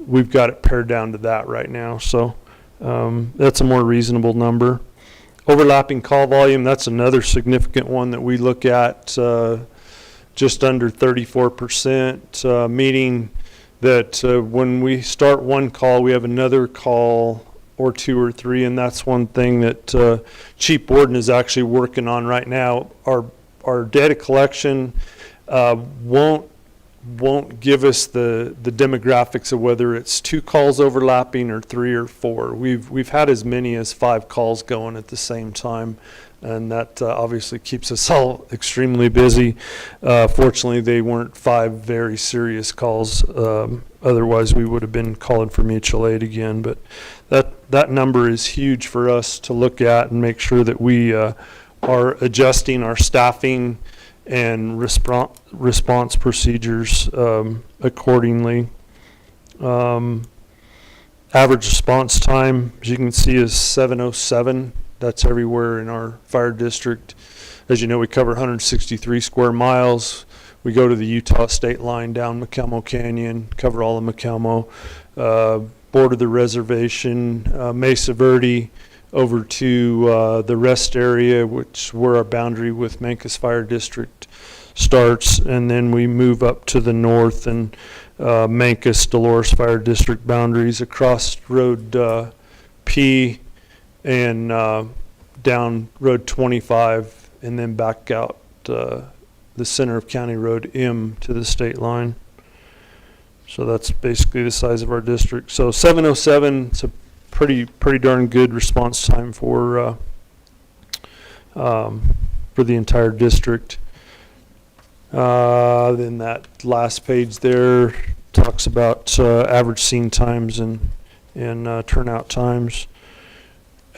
we've got it pared down to that right now. So that's a more reasonable number. Overlapping call volume, that's another significant one that we look at, just under 34%, meaning that when we start one call, we have another call or two or three, and that's one thing that Chief Borden is actually working on right now. Our data collection won't won't give us the demographics of whether it's 2 calls overlapping or 3 or 4. We've had as many as 5 calls going at the same time, and that obviously keeps us all extremely busy. Fortunately, they weren't 5 very serious calls. Otherwise, we would have been calling for mutual aid again. But that number is huge for us to look at and make sure that we are adjusting our staffing and response procedures accordingly. Average response time, as you can see, is 7:07. That's everywhere in our fire district. As you know, we cover 163 square miles. We go to the Utah state line down McElmo Canyon, cover all of McElmo, border the reservation, Mesa Verde, over to the rest area, which where our boundary with Mancos Fire District starts, and then we move up to the north and Mancos Dolores Fire District boundaries across Road P and down Road 25, and then back out the center of County Road M to the state line. So that's basically the size of our district. So 707, it's a pretty darn good response time for the entire district. Then that last page there talks about average scene times and turnout times.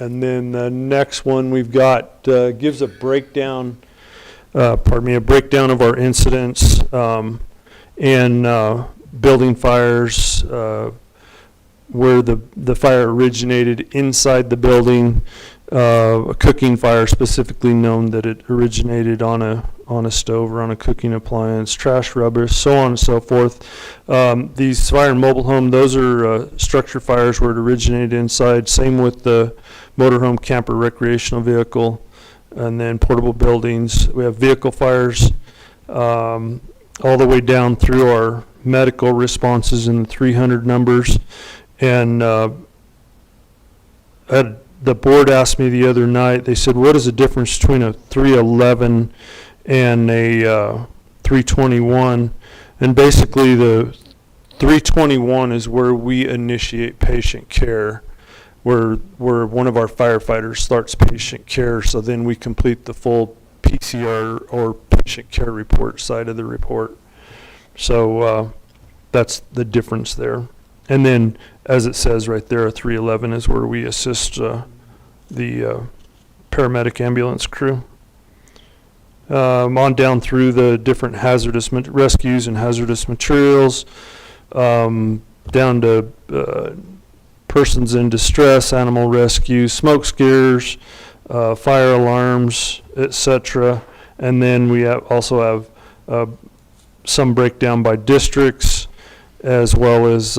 And then the next one we've got gives a breakdown, a breakdown of our incidents and building fires, where the fire originated inside the building, a cooking fire specifically known that it originated on a stove or on a cooking appliance, trash, rubbish, so on and so forth. These fire and mobile home, those are structure fires where it originated inside. Same with the motorhome, camper, recreational vehicle, and then portable buildings. We have vehicle fires all the way down through our medical responses in the 300 numbers. And the board asked me the other night, they said, what is the difference between a 311 and a 321? And basically the 321 is where we initiate patient care, where one of our firefighters starts patient care, so then we complete the full PCR or patient care report side of the report. So that's the difference there. And then, as it says right there, a 311 is where we assist the paramedic ambulance crew. On down through the different hazardous rescues and hazardous materials, down to persons in distress, animal rescue, smoke scares, fire alarms, etc. And then we also have some breakdown by districts, as well as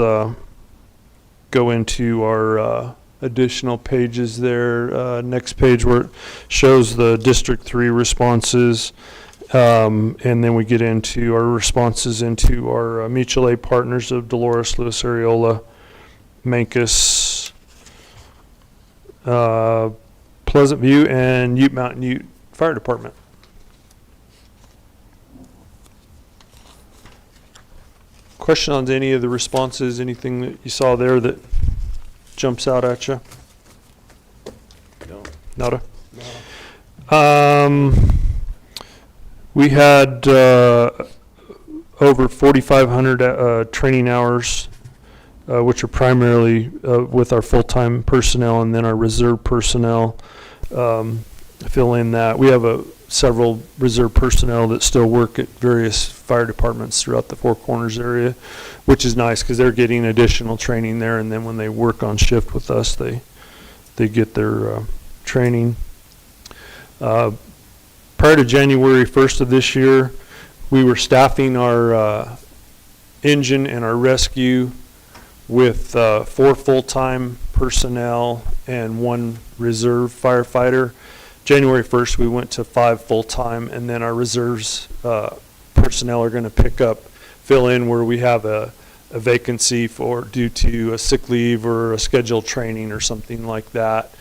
go into our additional pages there. Next page where it shows the District 3 responses, and then we get into our responses into our mutual aid partners of Dolores, Lewis, Areola, Mancos, Pleasant View, and Ute Mountain Ute Fire Department. Question on any of the responses, anything that you saw there that jumps out at you? No. Nada? We had over 4,500 training hours, which are primarily with our full-time personnel and then our reserve personnel. Fill in that. We have several reserve personnel that still work at various fire departments throughout the Four Corners area, which is nice because they're getting additional training there, and then when they work on shift with us, they get their training. Prior to January 1st of this year, we were staffing our engine and our rescue with 4 full-time personnel and 1 reserve firefighter. January 1st, we went to 5 full-time, and then our reserves personnel are going to fill in where we have a vacancy due to a sick leave or a scheduled training or something like that.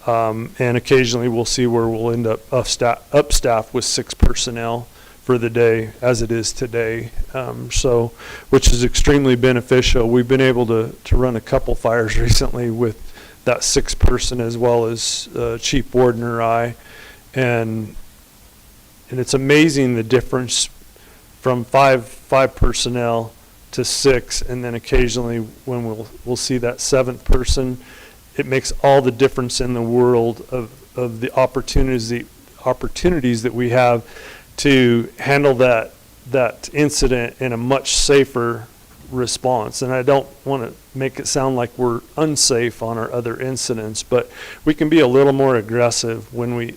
And occasionally we'll see where we'll end up upstaff with 6 personnel for the day as it is today. So, which is extremely beneficial. We've been able to run a couple fires recently with that 6-person as well as Chief Warden or I, and it's amazing the difference from five personnel to 6, and then occasionally when we'll see that 7th person, it makes all the difference in the world of the opportunities that we have to handle that incident in a much safer response. And I don't want to make it sound like we're unsafe on our other incidents, but we can be a little more aggressive when we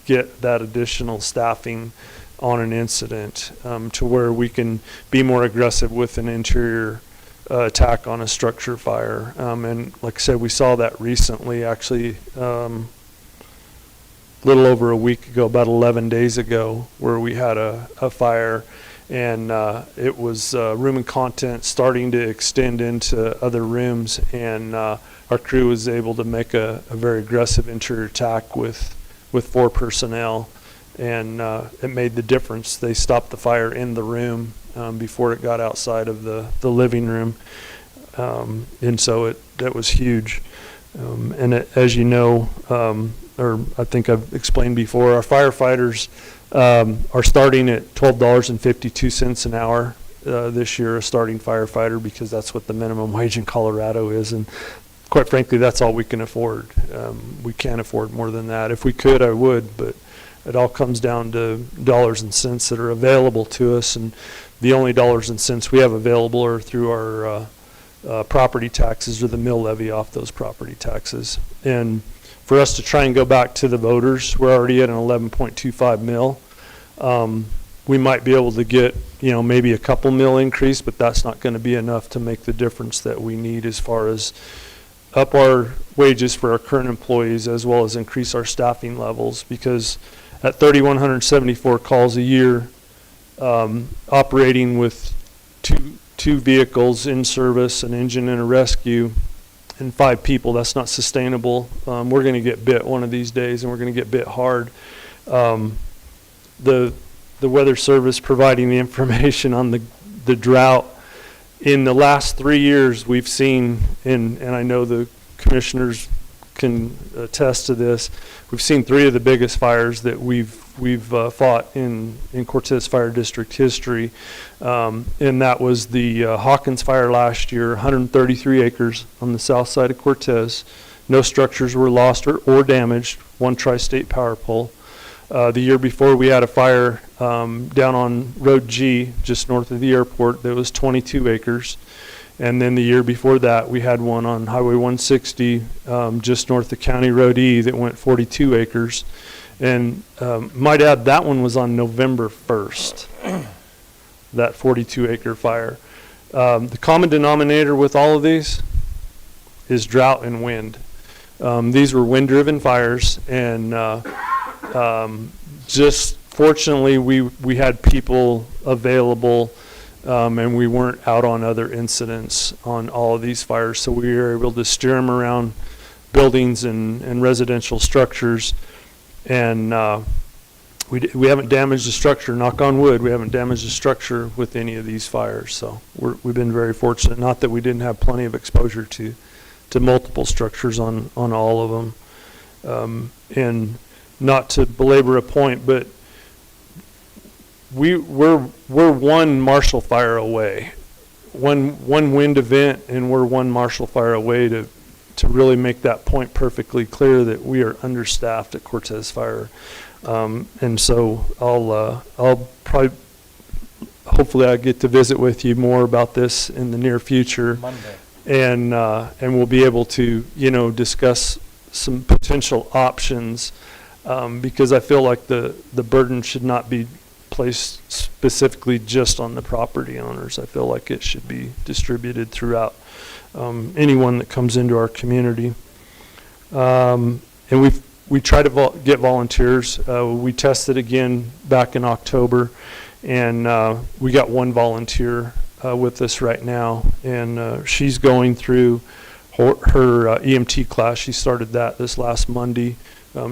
get that additional staffing on an incident, to where we can be more aggressive with an interior attack on a structure fire. And like I said, we saw that recently, actually, a little over a week ago, about 11 days ago, where we had a fire, and it was room and content starting to extend into other rooms, and our crew was able to make a very aggressive interior attack with 4 personnel, and it made the difference. They stopped the fire in the room before it got outside of the living room, and so that was huge. And as you know, or I think I've explained before, our firefighters are starting at $12.52 an hour this year, a starting firefighter, because that's what the minimum wage in Colorado is, and quite frankly, that's all we can afford. We can't afford more than that. If we could, I would, but it all comes down to dollars and cents that are available to us, and the only dollars and cents we have available are through our property taxes, or the mill levy off those property taxes. And for us to try and go back to the voters, we're already at an 11.25 mil. We might be able to get, maybe a couple mil increase, but that's not going to be enough to make the difference that we need as far as up our wages for our current employees, as well as increase our staffing levels, because at 3,174 calls a year, operating with two vehicles in service, an engine and a rescue, and 5 people, that's not sustainable. We're going to get bit one of these days, and we're going to get bit hard. The Weather Service providing the information on the drought. In the last 3 years, we've seen, and I know the commissioners can attest to this, we've seen 3 of the biggest fires that we've fought in Cortez Fire District history, and that was the Hawkins fire last year, 133 acres on the south side of Cortez. No structures were lost or damaged, 1 tri-state power pole. The year before, we had a fire down on Road G, just north of the airport, that was 22 acres. And then the year before that, we had one on Highway 160, just north of County Road E, that went 42 acres. And might add, that one was on November 1st, that 42-acre fire. The common denominator with all of these is drought and wind. These were wind-driven fires, and just fortunately, we had people available, and we weren't out on other incidents on all of these fires, so we were able to steer them around buildings and residential structures, and we haven't damaged the structure, knock on wood, we haven't damaged the structure with any of these fires, so we've been very fortunate. Not that we didn't have plenty of exposure to multiple structures on all of them. And not to belabor a point, but we're 1 Marshall fire away, one wind event, and we're 1 Marshall fire away to really make that point perfectly clear that we are understaffed at Cortez Fire. And so I'll probably, hopefully I get to visit with you more about this in the near future. Monday. And we'll be able to, discuss some potential options, because I feel like the burden should not be placed specifically just on the property owners. I feel like it should be distributed throughout anyone that comes into our community. And we try to get volunteers. We tested again back in October, and we got 1 volunteer with us right now, and she's going through her EMT class. She started that this last Monday.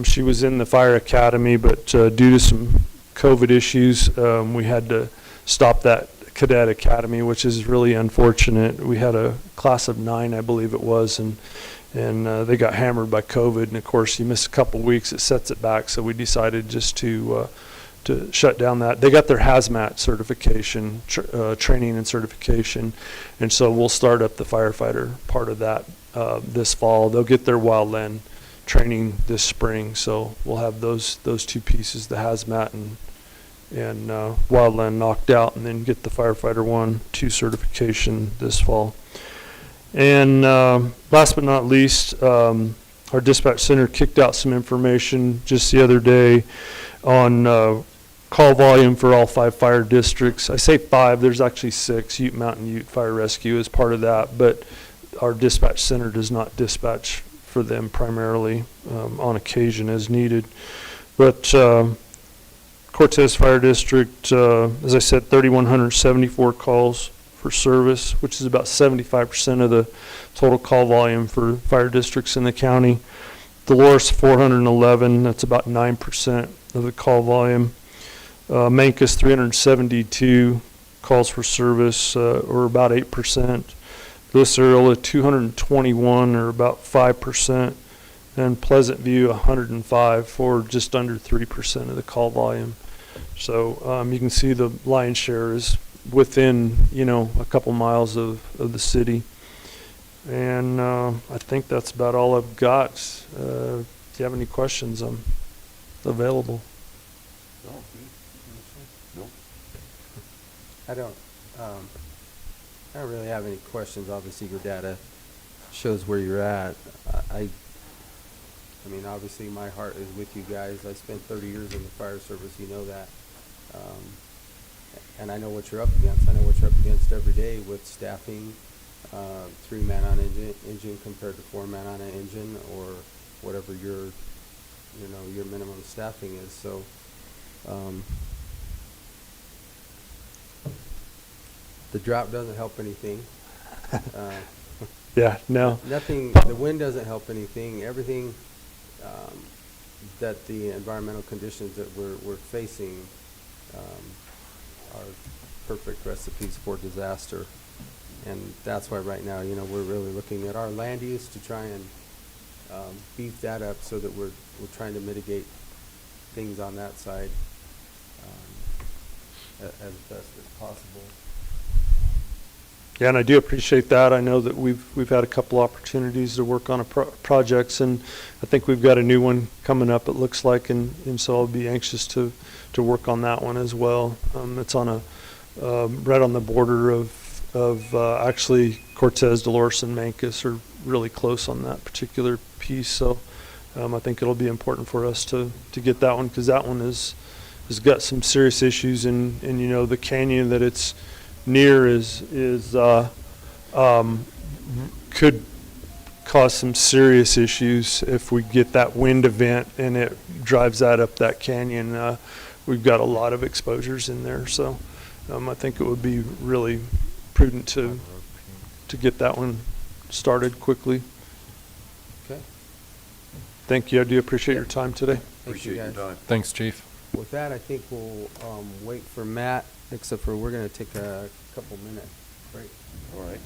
She was in the fire academy, but due to some COVID issues, we had to stop that cadet academy, which is really unfortunate. We had a class of 9, I believe it was, and they got hammered by COVID. And of course, you miss a couple weeks, it sets it back. So we decided just to shut down that. They got their hazmat certification, training and certification, and so we'll start up the firefighter part of that this fall. They'll get their wildland training this spring, so we'll have those two pieces, the hazmat and wildland knocked out, and then get the firefighter 1-2 certification this fall. And last but not least, our dispatch center kicked out some information just the other day on call volume for all 5 fire districts. I say 5, there's actually 6. Ute Mountain Ute Fire Rescue is part of that, but our dispatch center does not dispatch for them primarily, on occasion as needed. But Cortez Fire District, as I said, 3,174 calls for service, which is about 75% of the total call volume for fire districts in the county. Dolores, 411, that's about 9% of the call volume. Mancos, 372 calls for service, or about 8%. Glycerilla, 221, or about 5%. And Pleasant View, 105, for just under 3% of the call volume. So you can see the lion's share is within, a couple miles of the city. And I think that's about all I've got. If you have any questions, I'm available. No. I don't really have any questions. Obviously, your data shows where you're at. I mean, obviously, my heart is with you guys. I spent 30 years in the fire service. You know that. And I know what you're up against. I know what you're up against every day with staffing, 3-man on engine compared to 4-man on an engine, or whatever your minimum staffing is. So, the drought doesn't help anything. Yeah, no. Nothing. The wind doesn't help anything. Everything that the environmental conditions that we're facing are perfect recipes for disaster, and that's why right now, we're really looking at our land use to try and beef that up so that we're trying to mitigate things on that side as best as possible. Yeah, and I do appreciate that. I know that we've had a couple opportunities to work on projects, and I think we've got a new one coming up, it looks like, and so I'll be anxious to work on that one as well. It's on right on the border of actually Cortez, Dolores, and Mancos are really close on that particular piece. So I think it'll be important for us to get that one, because that one has got some serious issues, and the canyon that it's near could cause some serious issues if we get that wind event and it drives that up that canyon. We've got a lot of exposures in there, so I think it would be really prudent to get that one started quickly. Okay. Thank you. I do appreciate your time today. Appreciate your time. Thanks, Chief. With that, I think we'll wait for Matt, except for we're going to take a couple minute break. All right.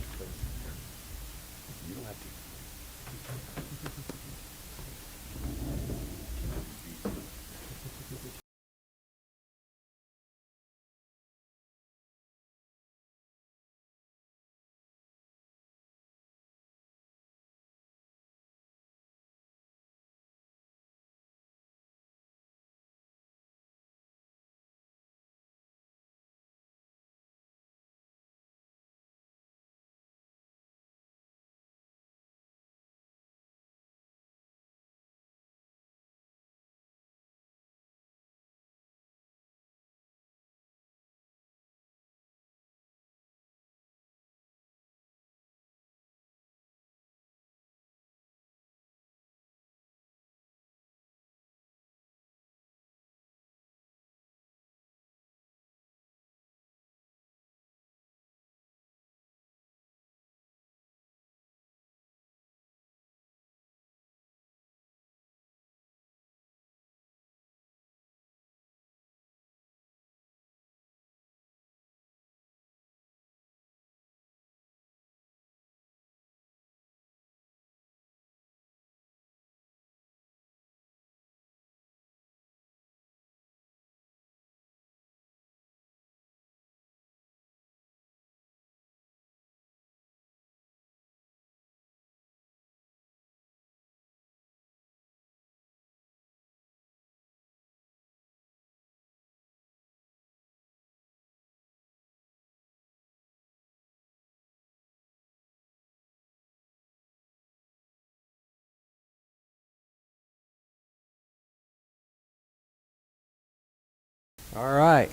All right.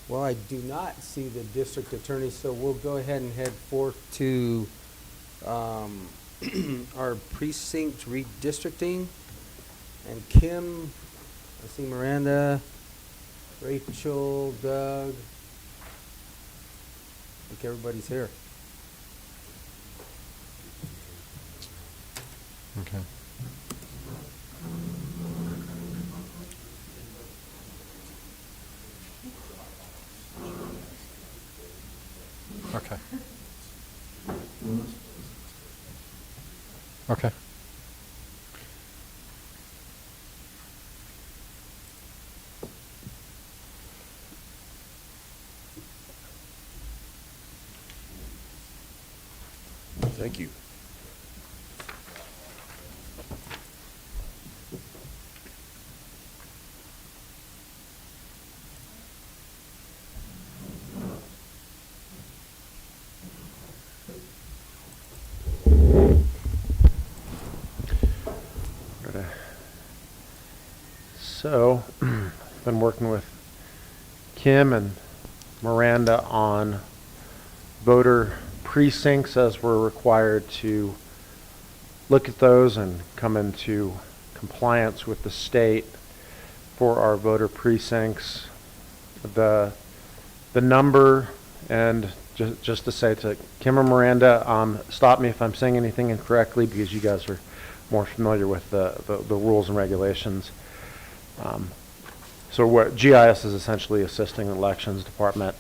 Well, I do not see the district attorney, so we'll go ahead and head forth to our precinct redistricting. And Kim, I see Miranda, Rachel, Doug. I think everybody's here. Okay. Okay. Okay. Thank you. So, been working with Kim and Miranda on voter precincts as we're required to look at those and come into compliance with the state for our voter precincts. The number, and just to say to Kim and Miranda, stop me if I'm saying anything incorrectly because you guys are more familiar with the rules and regulations. So what GIS is essentially assisting the elections department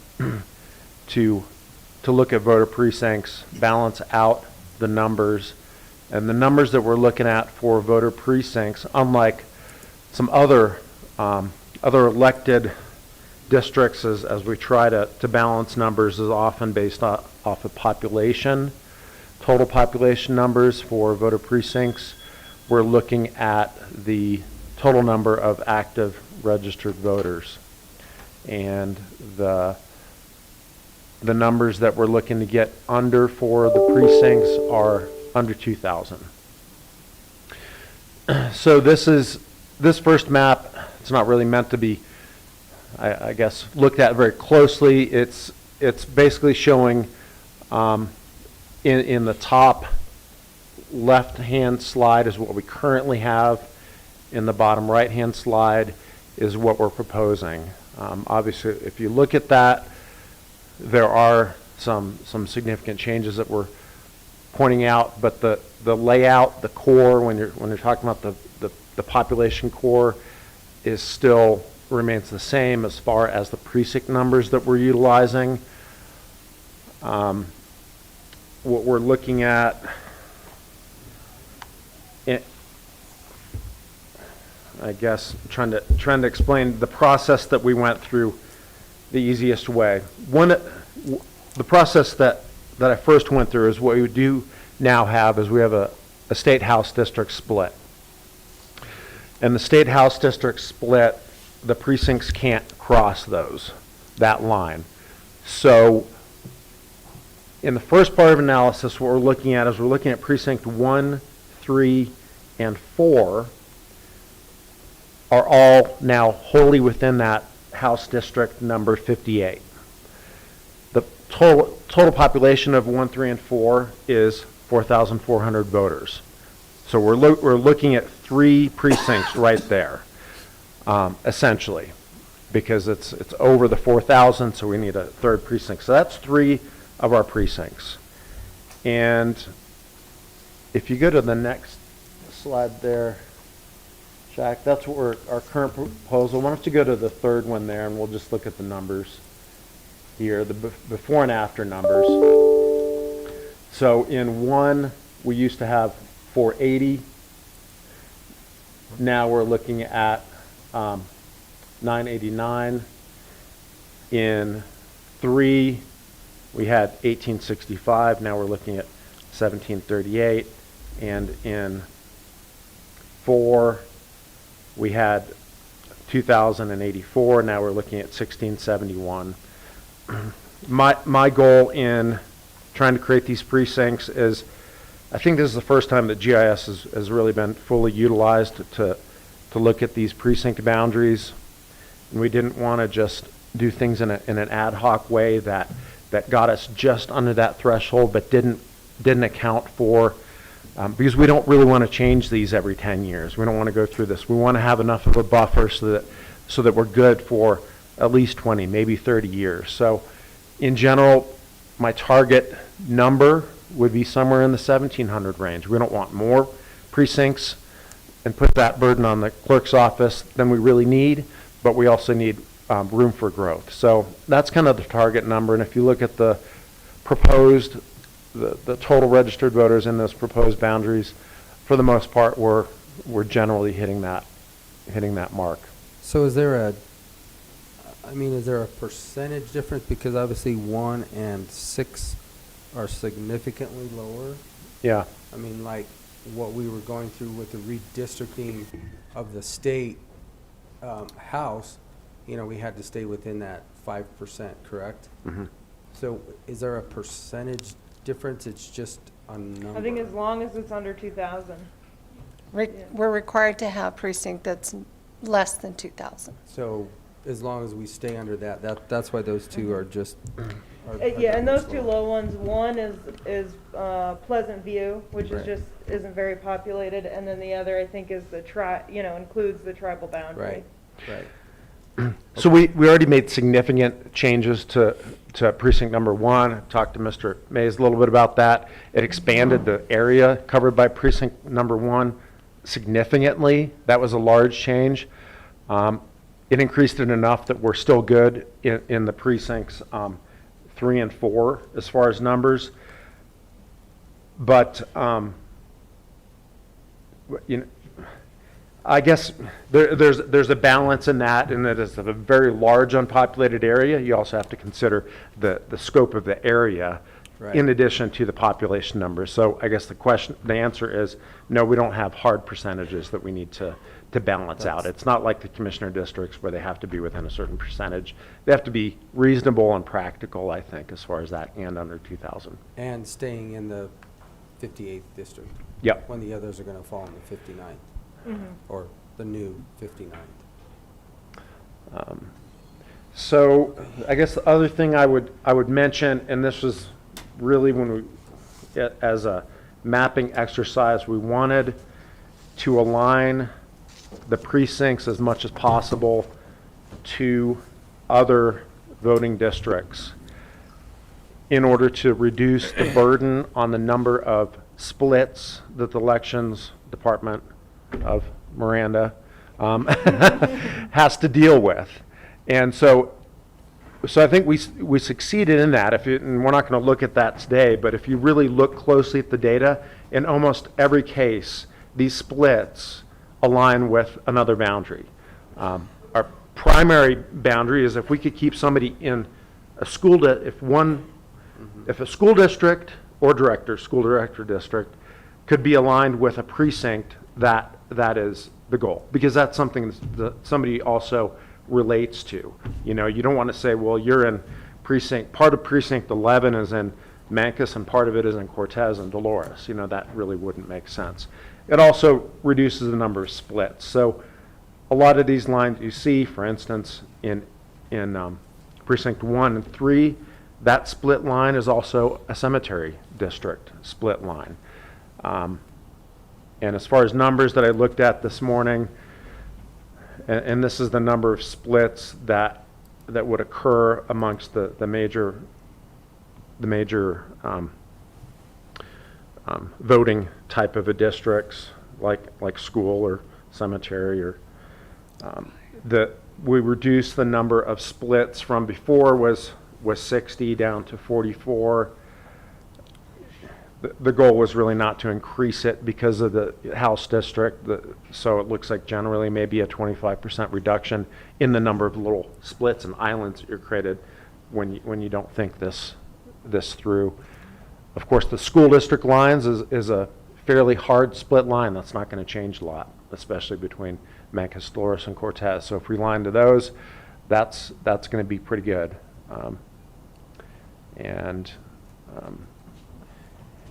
to look at voter precincts, balance out the numbers, and the numbers that we're looking at for voter precincts, unlike some other elected districts, as we try to balance numbers, is often based off of population, total population numbers for voter precincts. We're looking at the total number of active registered voters, and the numbers that we're looking to get under for the precincts are under 2,000. So this first map, it's not really meant to be, I guess, looked at very closely. It's basically showing in the top left-hand slide is what we currently have. In the bottom right-hand slide is what we're proposing. Obviously, if you look at that, there are some significant changes that we're pointing out, but the layout, the core, when you're talking about the population core, is still remains the same as far as the precinct numbers that we're utilizing. What we're looking at, I guess, trying to explain the process that we went through the easiest way. The process that I first went through is what we do now have is we have a state house district split. And the state house district split, the precincts can't cross that line. So in the first part of analysis, what we're looking at is we're looking at precinct 1, 3, and 4 are all now wholly within that House District number 58. The total population of 1, 3, and 4 is 4,400 voters. So we're looking at 3 precincts right there, essentially, because it's over the 4,000, so we need a third precinct. So that's 3 of our precincts. And if you go to the next slide there, Jack, that's what our current proposal. Why don't you go to the third one there, and we'll just look at the numbers here, the before and after numbers. So in 1, we used to have 480. Now we're looking at 989. In 3, we had 1865. Now we're looking at 1738. And in 4, we had 2,084. Now we're looking at 1671. My goal in trying to create these precincts is, I think this is the first time that GIS has really been fully utilized to look at these precinct boundaries. And we didn't want to just do things in an ad hoc way that got us just under that threshold, but didn't account for, because we don't really want to change these every 10 years. We don't want to go through this. We want to have enough of a buffer so that we're good for at least 20, maybe 30 years. So in general, my target number would be somewhere in the 1,700 range. We don't want more precincts and put that burden on the clerk's office than we really need, but we also need room for growth. So that's kind of the target number. And if you look at the proposed, the total registered voters in those proposed boundaries, for the most part, we're generally hitting that mark. So is there a percentage difference? Because obviously 1 and 6 are significantly lower. Yeah. I mean, like what we were going through with the redistricting of the state House, we had to stay within that 5%, correct? Mm-hmm. So is there a percentage difference? It's just a number? I think as long as it's under 2,000. We're required to have precinct that's less than 2,000. So as long as we stay under that's why those two are just. Yeah, and those two low ones, one is Pleasant View, which Right. isn't very populated, and then the other, I think, is includes the tribal boundary. Right. So we already made significant changes to precinct number 1. Talked to Mr. Mays a little bit about that. It expanded the area covered by precinct number 1 significantly. That was a large change. It increased it enough that we're still good in the precincts 3 and 4 as far as numbers. But I guess there's a balance in that, and that is a very large unpopulated area. You also have to consider the scope of the area, Right. in addition to the population numbers. So I guess the answer is no. We don't have hard percentages that we need to balance out. It's not like the commissioner districts where they have to be within a certain percentage. They have to be reasonable and practical, I think, as far as that, and under 2,000. And staying in the 58th district. Yep. When the others are going to fall in the 59th. Mm-hmm. Or the new 59th. So I guess the other thing I would mention, and this was really when as a mapping exercise, we wanted to align the precincts as much as possible to other voting districts in order to reduce the burden on the number of splits that the elections department of Miranda has to deal with. And so I think we succeeded in that. And we're not going to look at that today, but if you really look closely at the data, in almost every case, these splits align with another boundary. Our primary boundary is if we could keep somebody in a school, if a school district or school director district could be aligned with a precinct, that is the goal, because that's something that somebody also relates to. You don't want to say, well, you're in part of precinct 11 is in Mancos and part of it is in Cortez and Dolores. That really wouldn't make sense. It also reduces the number of splits. So a lot of these lines you see, for instance, in precinct 1 and 3, that split line is also a cemetery district split line. And as far as numbers that I looked at this morning, and this is the number of splits that would occur amongst the major voting type of a districts, like school or cemetery, or we reduced the number of splits from before was 60 down to 44. The goal was really not to increase it because of the House district, so it looks like generally maybe a 25% reduction in the number of little splits and islands that you're created when you don't think this through. Of course, the school district lines is a fairly hard split line. That's not going to change a lot, especially between Mancos, Dolores, and Cortez. So if we line to those, that's going to be pretty good. And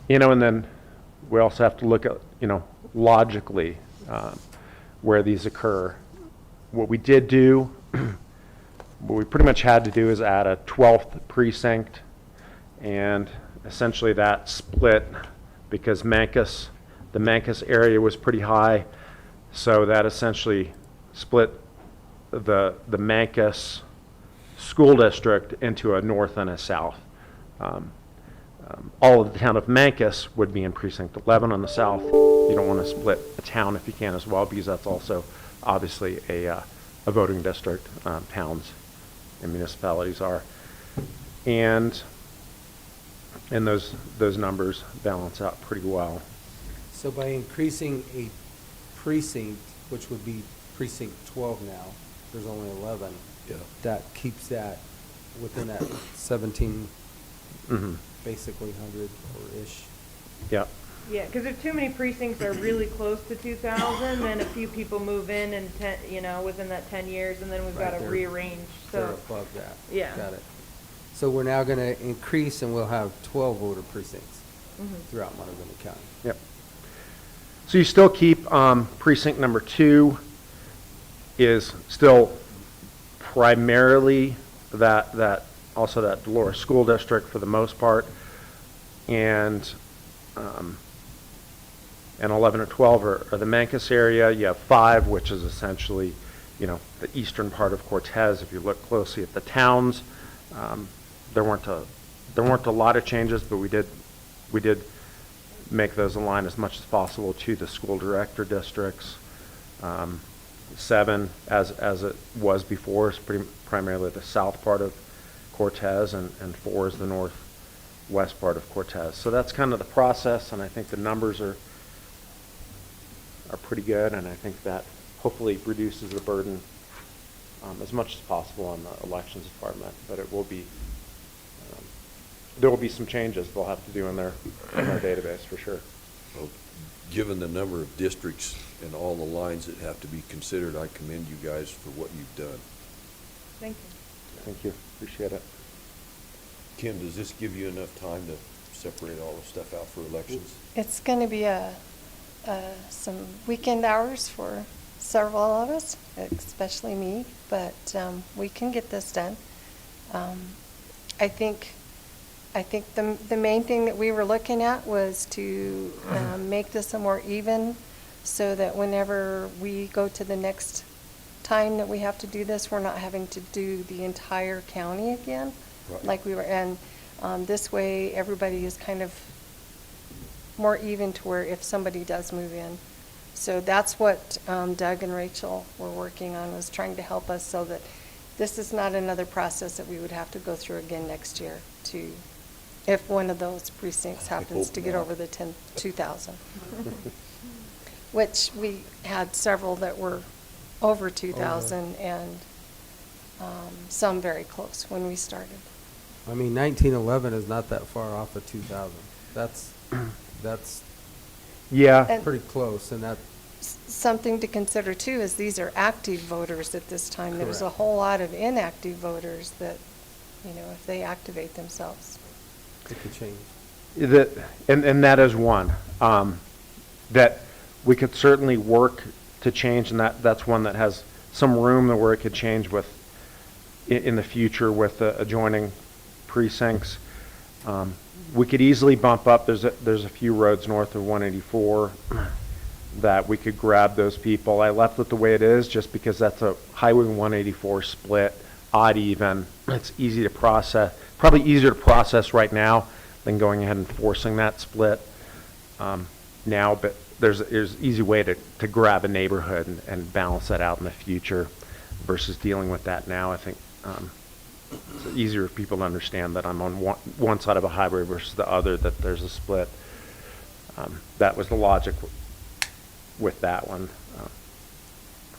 then we also have to look at, logically where these occur. What we did do what we pretty much had to do is add a 12th precinct, and essentially that split because the Mancus area was pretty high, so that essentially split the Mancus school district into a north and a south. All of the town of Mancus would be in precinct 11 on the south. You don't want to split a town if you can as well, because that's also obviously a voting district. Towns and municipalities are, and those numbers balance out pretty well. So by increasing a precinct, which would be precinct 12 now, there's only 11. Yeah. That keeps that within that 17, Mm-hmm. basically 100 or ish. Yep. Yeah, because if too many precincts are really close to 2,000, then a few people move in and within that 10 years, and then we've got to Right, rearrange. They're So above that. Yeah. Got it. So we're now going to increase, and we'll have 12 voter precincts throughout Montezuma County. Yep. So you still keep precinct number 2 is still primarily that Dolores School District for the most part, and 11 or 12 are the Mancus area. You have 5, which is essentially, the eastern part of Cortez. If you look closely at the towns, there weren't a lot of changes, but we did make those align as much as possible to the school director districts. 7, as it was before, is primarily the south part of Cortez, and 4 is the northwest part of Cortez. So that's kind of the process, and I think the numbers are pretty good, and I think that hopefully reduces the burden as much as possible on the elections department. But it will be there will be some changes they'll have to do in their database for sure. Well, given the number of districts and all the lines that have to be considered, I commend you guys for what you've done. thank you. Thank you. Appreciate it. Kim, does this give you enough time to separate all the stuff out for elections? It's going to be some weekend hours for several of us, especially me, but we can get this done. I think the main thing that we were looking at was to make this a more even, so that whenever we go to the next time that we have to do this, we're not having to do the entire county again. Right. Like we were, and this way everybody is kind of more even to where if somebody does move in. So that's what Doug and Rachel were working on, was trying to help us so that this is not another process that we would have to go through again next year if one of those precincts happens to get over the 2,000. Which we had several that were over 2,000 and some very close when we started. I mean, 1911 is not that far off of 2,000. That's Yeah. And pretty close, and that, something to consider too is these are active voters at this time. There's a Correct. whole lot of inactive voters that, if they activate themselves. it could change. And that is one that we could certainly work to change, and that's one that has some room where it could change in the future with the adjoining precincts. We could easily bump up. There's a few roads north of 184 that we could grab those people. I left it the way it is just because that's a Highway 184 split, odd even. It's easy to process, probably easier to process right now than going ahead and forcing that split now. But there's an easy way to grab a neighborhood and balance that out in the future versus dealing with that now. I think it's easier for people to understand that I'm on one side of a highway versus the other, that there's a split. That was the logic with that one.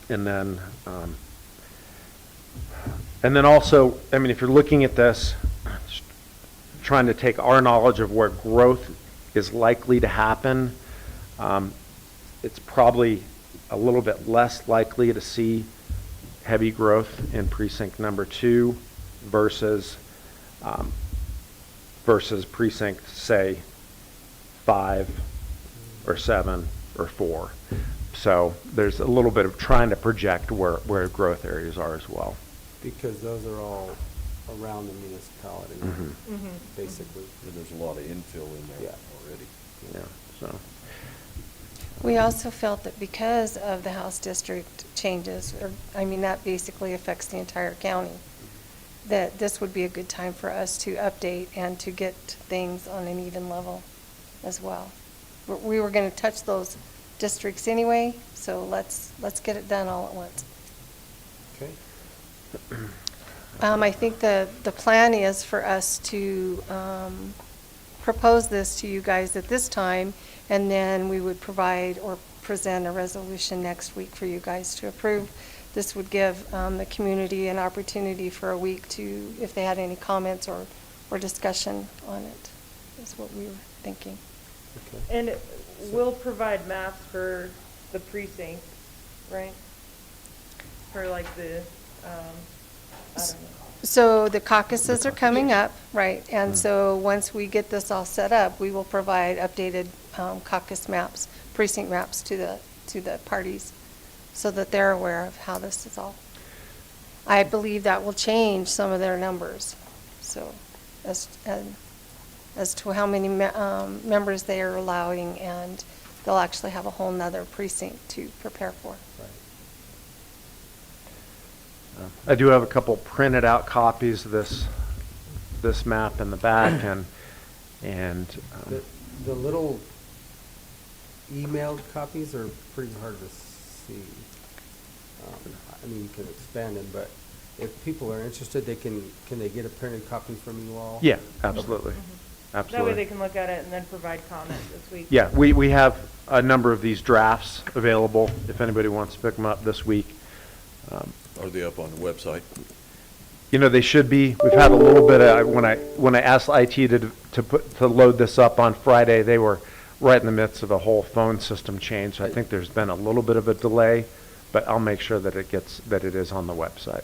And then also, I mean, if you're looking at this, trying to take our knowledge of where growth is likely to happen, it's probably a little bit less likely to see heavy growth in precinct number 2 versus precinct, say, 5 or 7 or 4. So there's a little bit of trying to project where growth areas are as well. Because those are all around the municipality, basically. And there's a lot of infill in there Yeah. already. Yeah, so. We also felt that because of the House district changes, that basically affects the entire county, that this would be a good time for us to update and to get things on an even level as well. We were going to touch those districts anyway, so let's get it done all at once. Okay. I think the plan is for us to propose this to you guys at this time, and then we would provide or present a resolution next week for you guys to approve. This would give the community an opportunity for a week to, if they had any comments or discussion on it, is what we were thinking. Okay. And we'll provide maps for the precinct, right? For like the, I don't know. So the caucuses are coming up, right? And so once we get this all set up, we will provide updated caucus maps, precinct maps to the parties, so that they're aware of how this is all. I believe that will change some of their numbers. So as to how many members they are allowing, and they'll actually have a whole nother precinct to prepare for. I do have a couple printed out copies of this map in the back, and The little emailed copies are pretty hard to see. You can expand them, but if people are interested, can they get a printed copy from you all? yeah, absolutely, That way they absolutely. can look at it and then provide comments this week. Yeah, we have a number of these drafts available if anybody wants to pick them up this week. Are they up on the website? They should be. We've had a little bit of, when I asked IT to load this up on Friday, they were right in the midst of a whole phone system change. So I think there's been a little bit of a delay, but I'll make sure that it is on the website.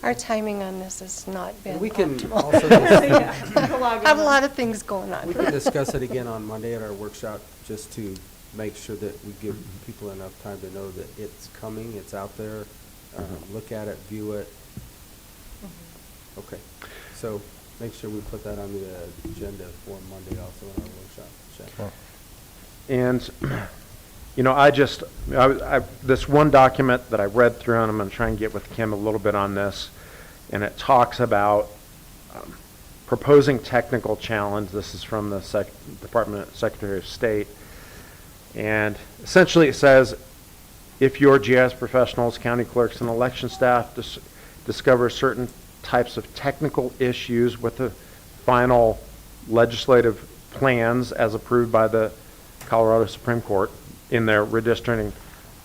Our timing on this has not been And we can optimal. also, Yeah, there's a lot Have going a on. lot of things going on. we can discuss it again on Monday at our workshop, just to make sure that we give people enough time to know that it's coming, it's out there, look at it, view it. Okay, so make sure we put that on the agenda for Monday also in our workshop. Check. And, this one document that I read through, and I'm going to try and get with Kim a little bit on this, and it talks about proposing technical challenge. This is from the Department Secretary of State. And essentially it says, if your GIS professionals, county clerks, and election staff discover certain types of technical issues with the final legislative plans as approved by the Colorado Supreme Court in their redistricting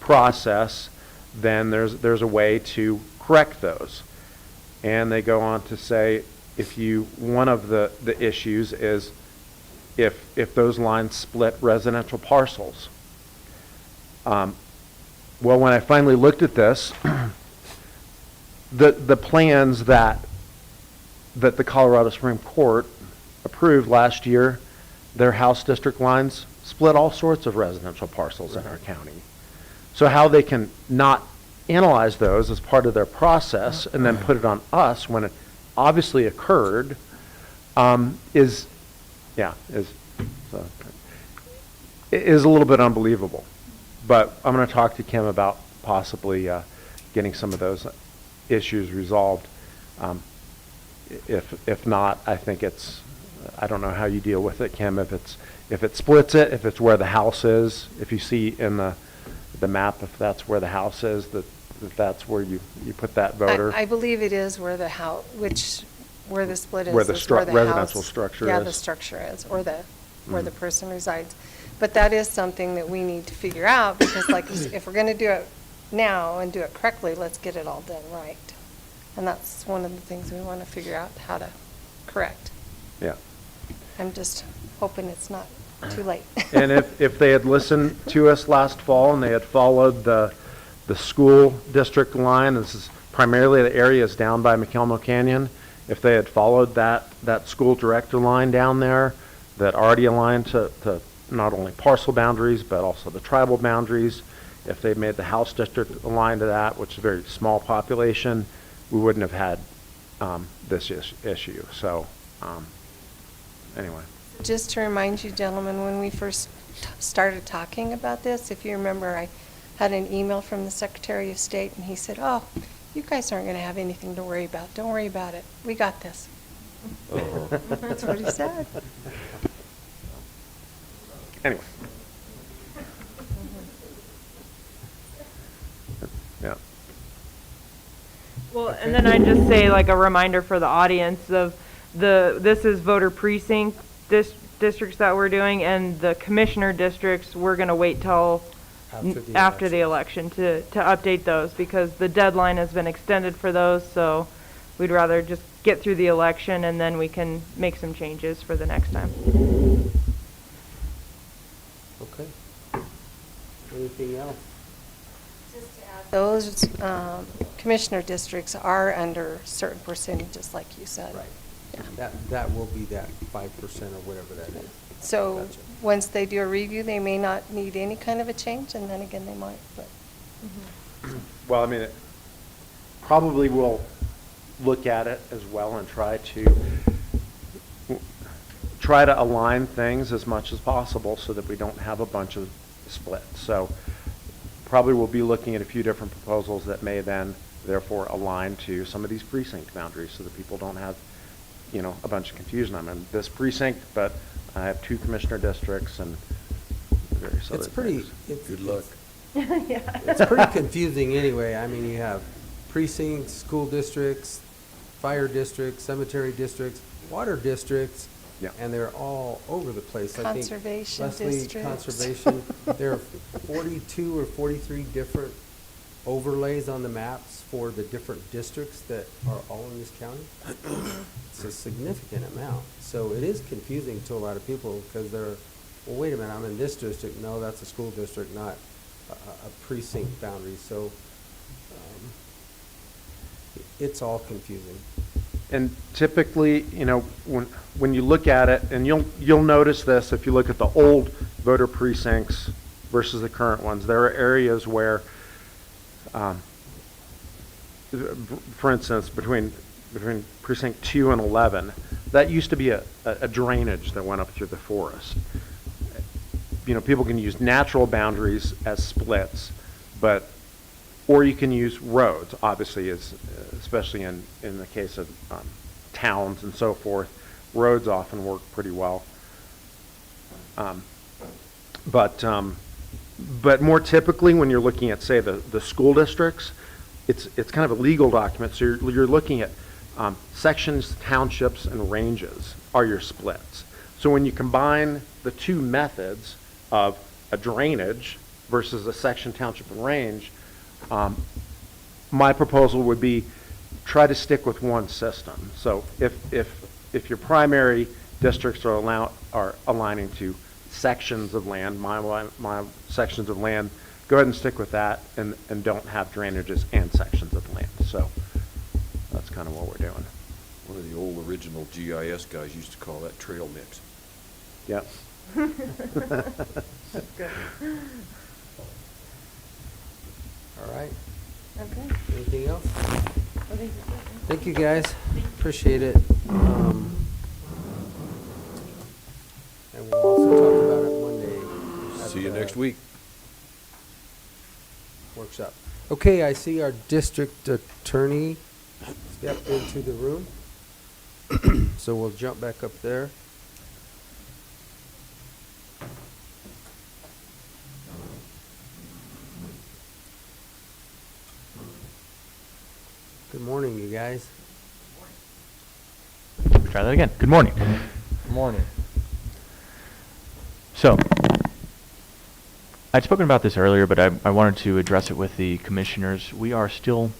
process, then there's a way to correct those. And they go on to say, one of the issues is if those lines split residential parcels. Well, when I finally looked at this, the plans that the Colorado Supreme Court approved last year, their House district lines split all sorts of residential parcels in our county. So how they can not analyze those as part of their process and then put it on us when it obviously occurred is a little bit unbelievable. But I'm going to talk to Kim about possibly getting some of those issues resolved. If not, I think I don't know how you deal with it, Kim, if it splits it, if it's where the house is, if you see in the map, if that's where the house is, that's where you put that voter. I believe it is where the house, where the split is. Where the is where the residential house- structure Yeah, is. the structure is, or where the person resides. But that is something that we need to figure out, because like, if we're gonna do it now and do it correctly, let's get it all done right. And that's one of the things we wanna figure out how to correct. Yeah. I'm just hoping it's not too late. And if they had listened to us last fall and they had followed the school district line, this is primarily the areas down by McElmo Canyon, if they had followed that school director line down there that already aligned to not only parcel boundaries but also the tribal boundaries, if they made the House district aligned to that, which is a very small population, we wouldn't have had this issue. So, anyway. Just to remind you, gentlemen, when we first started talking about this, if you remember, I had an email from the Secretary of State, and he said, "Oh, you guys aren't going to have anything to worry about. Don't worry about it. We got this." That's what he said. Anyway. Yeah. Well, and then I just say like a reminder for the audience of this is voter precinct districts that we're doing, and the commissioner districts, we're going to wait till after the election to update those, because the deadline has been extended for those, so we'd rather just get through the election and then we can make some changes for the next time. Okay. Anything else? Those commissioner districts are under certain percentages, like you said. Right. Yeah. That will be that 5% or whatever that is. So Gotcha. once they do a review, they may not need any kind of a change, and then again, they might, but. Well, I mean, probably we'll look at it as well and try to align things as much as possible so that we don't have a bunch of splits. So probably we'll be looking at a few different proposals that may then therefore align to some of these precinct boundaries so that people don't have, you know, a bunch of confusion. I'm in this precinct, but I have 2 commissioner districts and various other It's pretty, things. Good luck. Yeah. it's pretty confusing anyway. I mean, you have precincts, school districts, fire districts, cemetery districts, water districts, Yeah. and they're all over the place. I think Conservation Leslie, districts. conservation, there are 42 or 43 different overlays on the maps for the different districts that are all in this county. It's a significant amount. So it is confusing to a lot of people because they're, well, wait a minute, I'm in this district. No, that's a school district, not a precinct boundary. So it's all confusing. And typically, you know, when you look at it, and you'll notice this if you look at the old voter precincts versus the current ones, there are areas where, for instance, between precinct 2 and 11, that used to be a drainage that went up through the forest. You know, people can use natural boundaries as splits, or you can use roads, obviously, especially in the case of towns and so forth. Roads often work pretty well. But more typically, when you're looking at, say, the school districts, it's kind of a legal document. So you're looking at sections, townships, and ranges are your splits. So when you combine the 2 methods of a drainage versus a section, township, and range, my proposal would be try to stick with one system. So if your primary districts are aligning to sections of land, my sections of land, go ahead and stick with that and don't have drainages and sections of land. So that's kind of what we're doing. One of the old original GIS guys used to call that trail mix. Yep. That's good. All right. Okay. Anything else? I think that's it. Thank you, guys. Appreciate it. And we'll also talk about it Monday. at See you the next week. Workshop. Okay, I see our district attorney stepped into the room. So we'll jump back up there. Good morning, you guys. Try that again. Good morning. Good morning. So, I'd spoken about this earlier, but I wanted to address it with the commissioners. We are still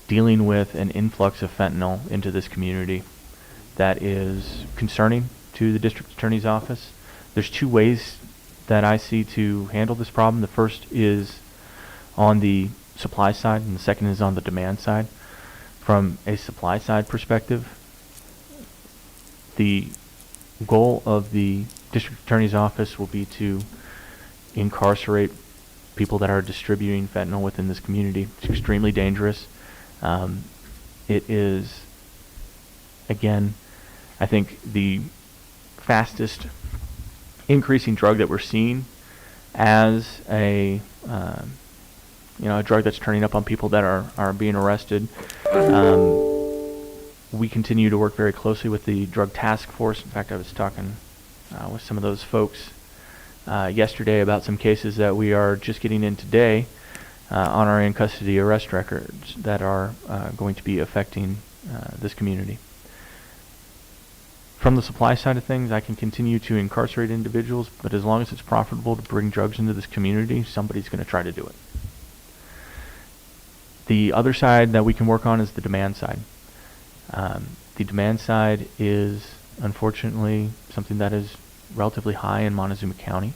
dealing with an influx of fentanyl into this community that is concerning to the district attorney's office. There's 2 ways that I see to handle this problem. The first is on the supply side, and the second is on the demand side. From a supply side perspective, the goal of the district attorney's office will be to incarcerate people that are distributing fentanyl within this community. It's extremely dangerous. It is, again, I think the fastest increasing drug that we're seeing as a a drug that's turning up on people that are being arrested. We continue to work very closely with the drug task force. In fact, I was talking with some of those folks yesterday about some cases that we are just getting in today on our in-custody arrest records that are going to be affecting this community. From the supply side of things, I can continue to incarcerate individuals, but as long as it's profitable to bring drugs into this community, somebody's going to try to do it. The other side that we can work on is the demand side. The demand side is, unfortunately, something that is relatively high in Montezuma County.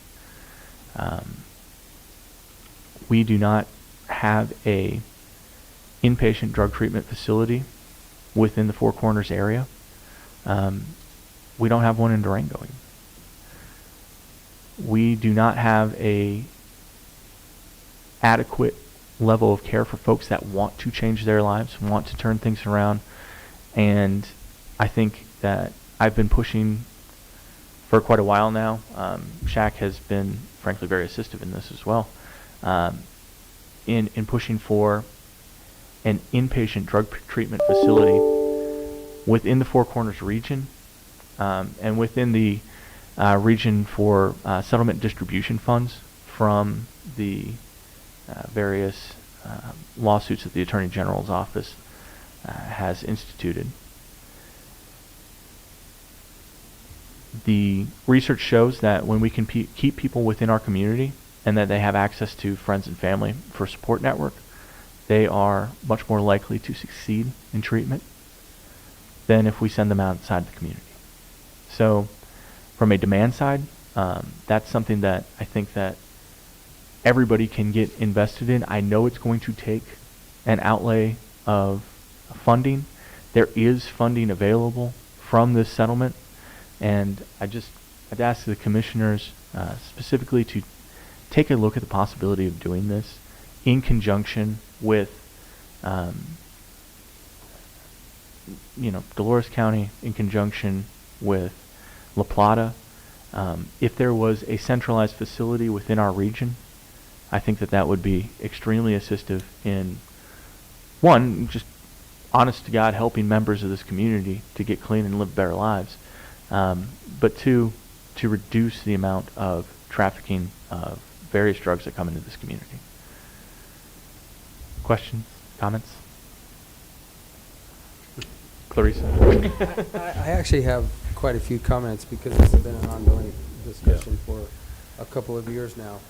We do not have a inpatient drug treatment facility within the Four Corners area. We don't have one in Durango. We do not have a adequate level of care for folks that want to change their lives, want to turn things around. And I think that I've been pushing for quite a while now. Shaq has been, frankly, very assistive in this as well, in pushing for an inpatient drug treatment facility within the Four Corners region, and within the region for settlement distribution funds from the various lawsuits that the Attorney General's office has instituted. The research shows that when we can keep people within our community and that they have access to friends and family for support network, they are much more likely to succeed in treatment than if we send them outside the community. So from a demand side, that's something that I think that everybody can get invested in. I know it's going to take an outlay of funding. There is funding available from this settlement, and I'd ask the commissioners specifically to take a look at the possibility of doing this in conjunction with Dolores County, in conjunction with La Plata. If there was a centralized facility within our region, I think that would be extremely assistive in, one, just honest to God helping members of this community to get clean and live better lives, but two, to reduce the amount of trafficking of various drugs that come into this community. Questions? Comments? Clarisa? I actually have quite a few comments because this has been an ongoing discussion for a couple of years now.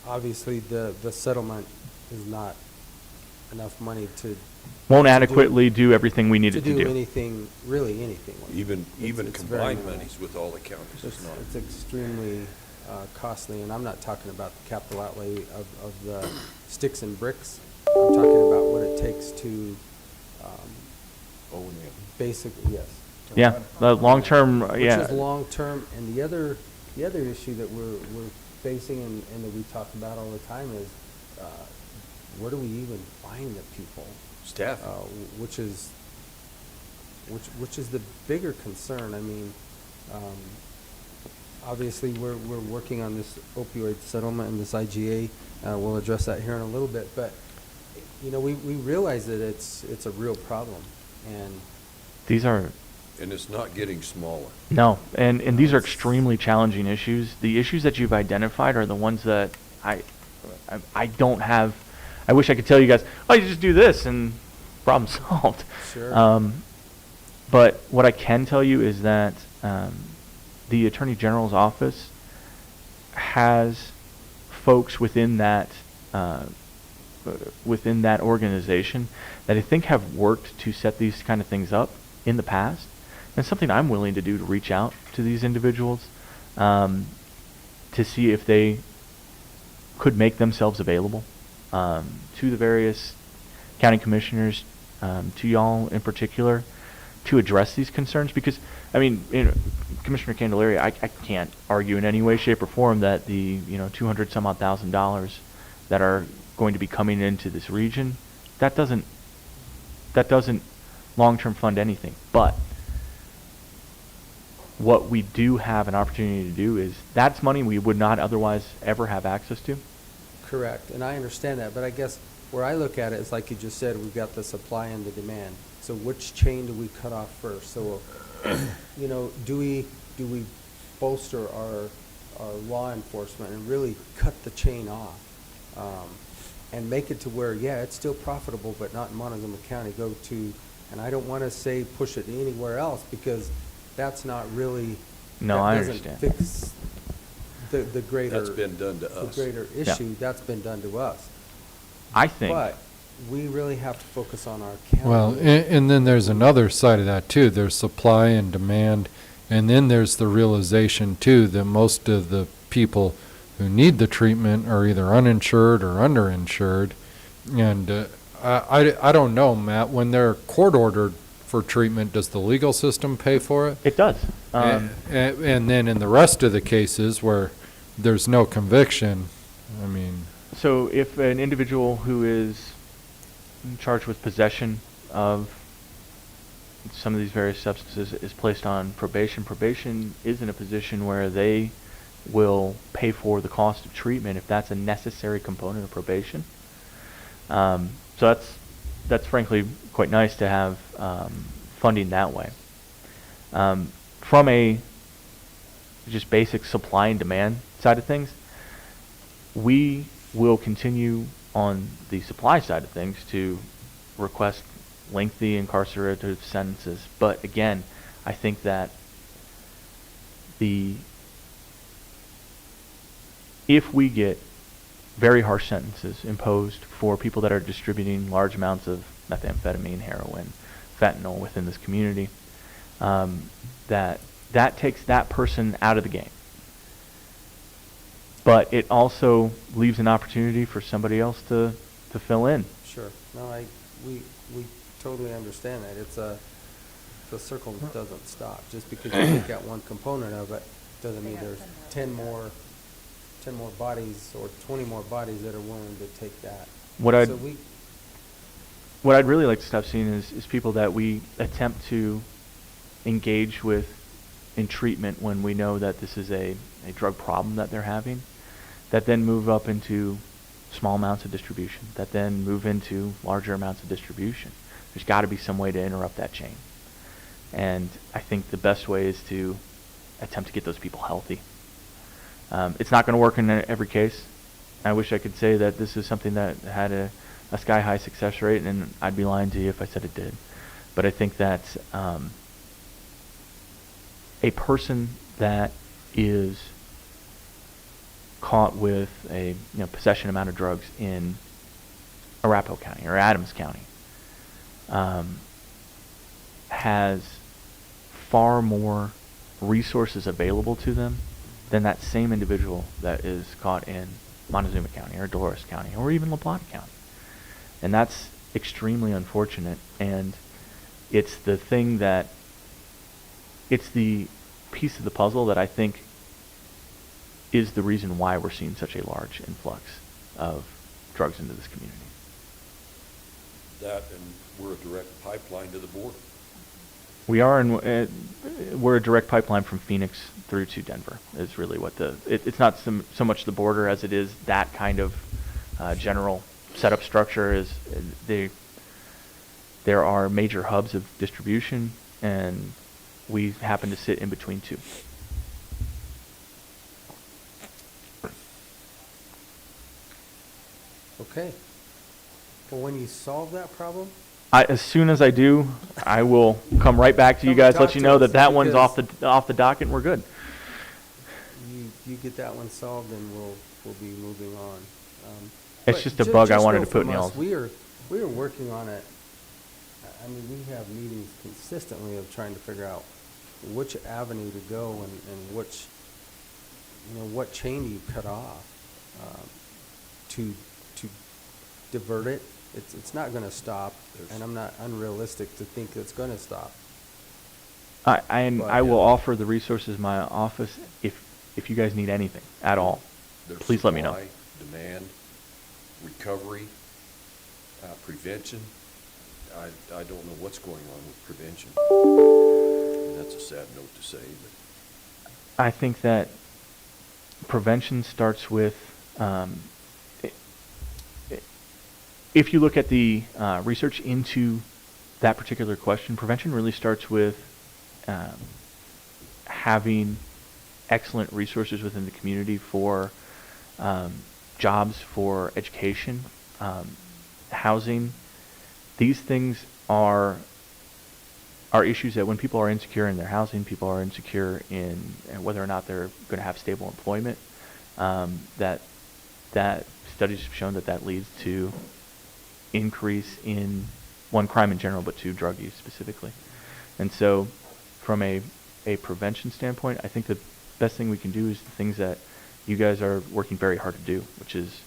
Obviously, the settlement is not enough money to Won't adequately do everything we need it to do. anything, really anything. Even it's combined very monies with all the counties is not. It's extremely costly, and I'm not talking about the capital outlay of the sticks and bricks. I'm talking about what it takes to basically, yes. Yeah, the long-term, Which yeah. is long-term, and the other issue that we're facing and that we talk about all the time is where do we even find the people? Staff. Which is the bigger concern. I mean, obviously we're working on this opioid settlement and this IGA. We'll address that here in a little bit, but we realize that it's a real problem, and And it's not getting smaller. No, and these are extremely challenging issues. The issues that you've identified are the ones that I don't have. I wish I could tell you guys, oh, you just do this and problem solved. Sure. But what I can tell you is that the Attorney General's office has folks within that organization that I think have worked to set these kind of things up in the past. And it's something I'm willing to do, to reach out to these individuals to see if they could make themselves available to the various county commissioners, to y'all in particular, to address these concerns. Because, I mean, Commissioner Candelaria, I can't argue in any way, shape, or form that the $200-some-odd thousand that are going to be coming into this region that doesn't long-term fund anything. But what we do have an opportunity to do is, that's money we would not otherwise ever have access to. Correct, and I understand that, but I guess where I look at it is like you just said, we've got the supply and the demand. So which chain do we cut off first? So, you know, do we bolster our law enforcement and really cut the chain off? And make it to where, yeah, it's still profitable, but not in Montezuma County. Go to, and I don't want to say push it anywhere else, because that's not really. No, that I doesn't understand. Fix the greater. That's been done to us. The greater issue, that's been done to us. I think. But we really have to focus on our county. Well, and then there's another side of that too. There's supply and demand, and then there's the realization too that most of the people who need the treatment are either uninsured or underinsured. And I don't know, Matt, when they're court ordered for treatment, does the legal system pay for it? It does. And then in the rest of the cases where there's no conviction, I mean. So if an individual who is charged with possession of some of these various substances is placed on probation, probation is in a position where they will pay for the cost of treatment if that's a necessary component of probation. So that's frankly quite nice to have funding that way. From a just basic supply and demand side of things, we will continue on the supply side of things to request lengthy incarcerative sentences. But again, I think that if we get very harsh sentences imposed for people that are distributing large amounts of methamphetamine, heroin, fentanyl within this community, that takes that person out of the game. But it also leaves an opportunity for somebody else to fill in. Sure. No, we totally understand that. It's the circle doesn't stop. Just because you take out one component of it doesn't mean there's 10 more bodies or 20 more bodies that are willing to take that. What I'd really like to stop seeing is people that we attempt to engage with in treatment when we know that this is a drug problem that they're having, that then move up into small amounts of distribution, that then move into larger amounts of distribution. There's got to be some way to interrupt that chain. And I think the best way is to attempt to get those people healthy. It's not going to work in every case. I wish I could say that this is something that had a sky-high success rate, and I'd be lying to you if I said it did. But I think that a person that is caught with a possession amount of drugs in Arapahoe County or Adams County has far more resources available to them than that same individual that is caught in Montezuma County or Dolores County or even La Plata County. And that's extremely unfortunate, and it's the piece of the puzzle that I think is the reason why we're seeing such a large influx of drugs into this community. That, and we're a direct pipeline to the border. We are, we're a direct pipeline from Phoenix through to Denver is really what it's not so much the border as it is that kind of general setup structure. Is there are major hubs of distribution, and we happen to sit in between two. Okay. Well, when you solve that problem, As soon as I do, I will come right back to you guys, let you know that one's off the docket, and we're good. you get that one solved, and we'll be moving on. It's just a bug I wanted to put in y'all's. We are working on it. I mean, we have meetings consistently of trying to figure out which avenue to go and which, what chain do you cut off to divert it. It's not going to stop, and I'm not unrealistic to think it's going to stop. I will offer the resources in my office if you guys need anything at all. There's Please let me know. supply, demand, recovery, Prevention, I don't know what's going on with prevention. And that's a sad note to say, but I think that prevention starts with, if you look at the research into that particular question, prevention really starts with having excellent resources within the community for jobs, for education, housing. These things are issues that when people are insecure in their housing, people are insecure in whether or not they're going to have stable employment, that studies have shown that leads to increase in, one, crime in general, but two, drug use specifically. And so from a prevention standpoint, I think the best thing we can do is the things that you guys are working very hard to do, which is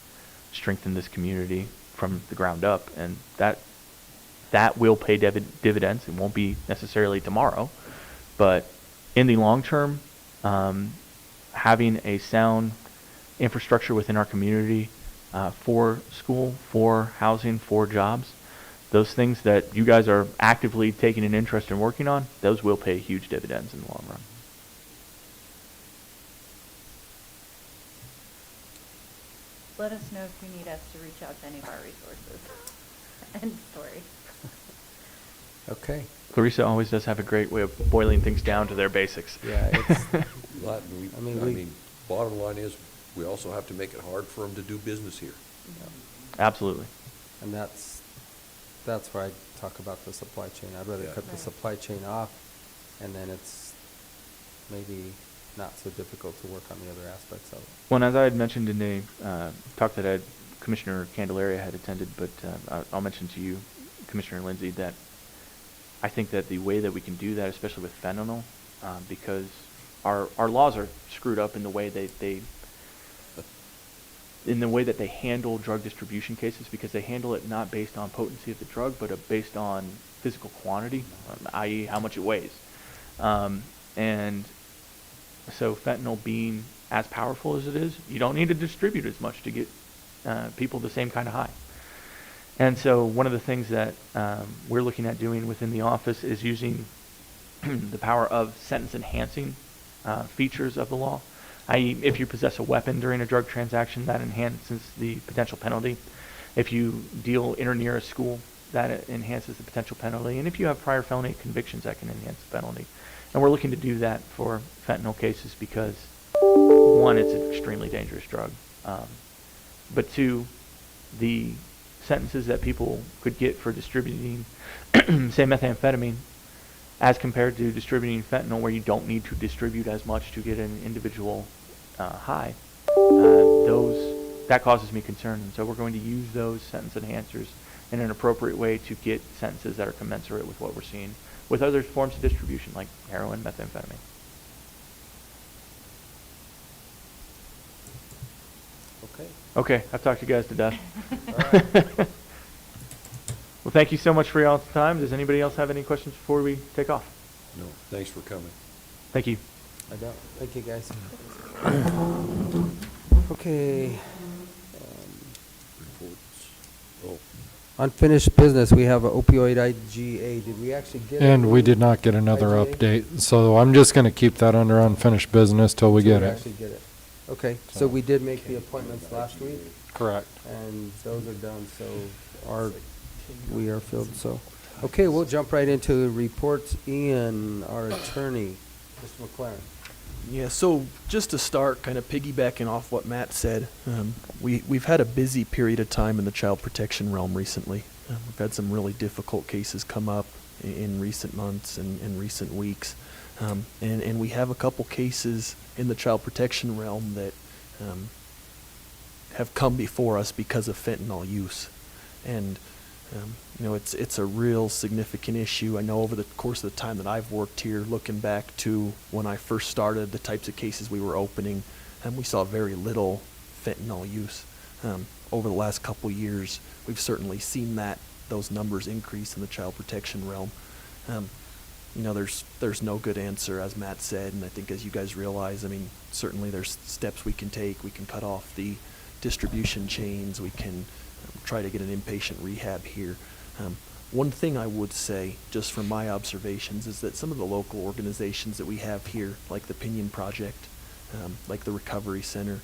strengthen this community from the ground up, and that will pay dividends. It won't be necessarily tomorrow, but in the long term, having a sound infrastructure within our community for school, for housing, for jobs, those things that you guys are actively taking an interest in working on, those will pay huge dividends in the long run. Let us know if you need us to reach out to any of our resources. End story. Okay. Clarisa always does have a great way of boiling things down to their basics. Yeah, it's, I mean, bottom line is, we also have to make it hard for them to do business here. Absolutely. and that's where I talk about the supply chain. I'd rather cut the supply chain off, and then it's maybe not so difficult to work on the other aspects of it. Well, as I had mentioned in a talk that Commissioner Candelaria had attended, but I'll mention to you, Commissioner Lindsay, that I think that the way that we can do that, especially with fentanyl, because our laws are screwed up in the way that they handle drug distribution cases, because they handle it not based on potency of the drug, but based on physical quantity, i.e. how much it weighs. And so fentanyl being as powerful as it is, you don't need to distribute as much to get people the same kind of high. And so one of the things that we're looking at doing within the office is using the power of sentence enhancing features of the law. I.e., if you possess a weapon during a drug transaction, that enhances the potential penalty. If you deal in or near a school, that enhances the potential penalty. And if you have prior felony convictions, that can enhance the penalty. And we're looking to do that for fentanyl cases because, one, it's an extremely dangerous drug. But two, the sentences that people could get for distributing, say, methamphetamine, as compared to distributing fentanyl, where you don't need to distribute as much to get an individual high, that causes me concern. And so we're going to use those sentence enhancers in an appropriate way to get sentences that are commensurate with what we're seeing with other forms of distribution, like heroin, methamphetamine. Okay. Okay, I've talked you guys to death. All right. Well, thank you so much for y'all's time. Does anybody else have any questions before we take off? No, thanks for coming. Thank you. I don't. Thank you, guys. Okay. Reports. Oh, Unfinished business. We have a opioid IGA. Did we actually get it? And we did not get another IGA? update, so I'm just gonna keep that under unfinished business till we Till get it. actually get it. Okay, so we did make the appointments last week, Correct. and those are done, so we are filled, so. Okay, we'll jump right into the reports. Ian, our attorney, Mr. McLaren. Yeah, so just to start, kind of piggybacking off what Matt said, we've had a busy period of time in the child protection realm recently. We've had some really difficult cases come up in recent months and recent weeks. And we have a couple cases in the child protection realm that have come before us because of fentanyl use. And it's a real significant issue. I know over the course of the time that I've worked here, looking back to when I first started, the types of cases we were opening, and we saw very little fentanyl use. Over the last couple years, we've certainly seen those numbers increase in the child protection realm. There's no good answer, as Matt said, and I think as you guys realize, certainly there's steps we can take. We can cut off the distribution chains. We can try to get an inpatient rehab here. One thing I would say, just from my observations, is that some of the local organizations that we have here, like the Pinion Project, like the Recovery Center,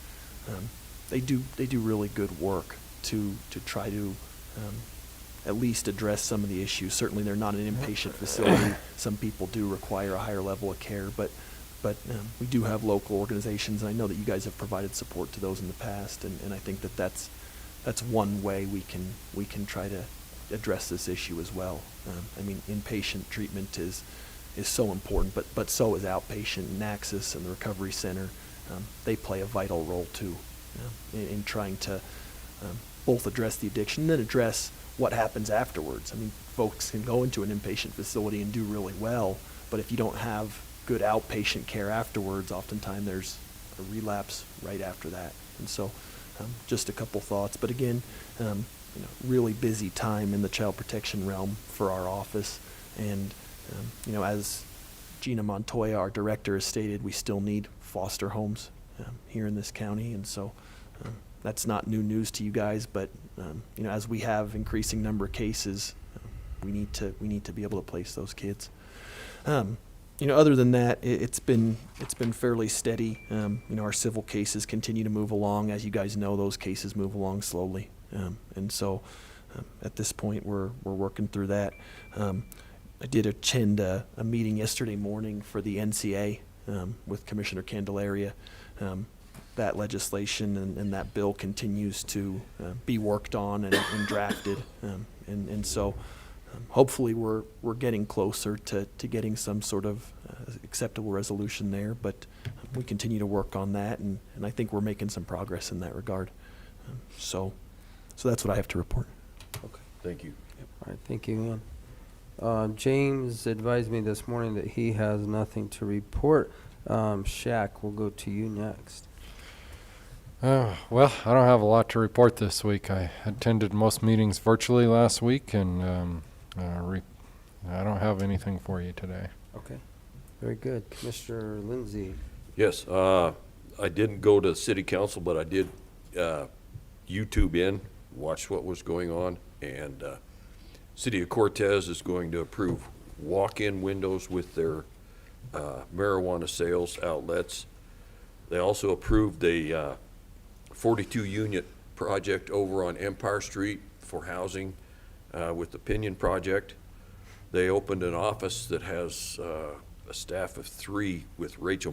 they do really good work to try to at least address some of the issues. Certainly, they're not an inpatient facility. Some people do require a higher level of care, but we do have local organizations, and I know that you guys have provided support to those in the past, and I think that that's one way we can try to address this issue as well. I mean, inpatient treatment is so important, but so is outpatient. Naxos and the Recovery Center, they play a vital role too in trying to both address the addiction and then address what happens afterwards. I mean, folks can go into an inpatient facility and do really well, but if you don't have good outpatient care afterwards, oftentimes there's a relapse right after that. And so just a couple thoughts, but again, really busy time in the child protection realm for our office. And, as Gina Montoya, our director, has stated, we still need foster homes here in this county. And so that's not new news to you guys, but, as we have increasing number of cases, we need to be able to place those kids. Other than that, it's been fairly steady. Our civil cases continue to move along. As you guys know, those cases move along slowly. And so at this point, we're working through that. I did attend a meeting yesterday morning for the NCA with Commissioner Candelaria. That legislation and that bill continues to be worked on and drafted. And so hopefully we're getting closer to getting some sort of acceptable resolution there. But we continue to work on that, and I think we're making some progress in that regard. So that's what I have to report. Okay. Thank you. All right, thank you, Ian. James advised me this morning that he has nothing to report. Shaq, we'll go to you next. Well, I don't have a lot to report this week. I attended most meetings virtually last week, and I don't have anything for you today. Okay, very good. Commissioner Lindsay. Yes, I didn't go to city council, but I did YouTube in, watch what was going on, and City of Cortez is going to approve walk-in windows with their marijuana sales outlets. They also approved a 42-unit project over on Empire Street for housing with the Pinion Project. They opened an office that has a staff of 3 with Rachel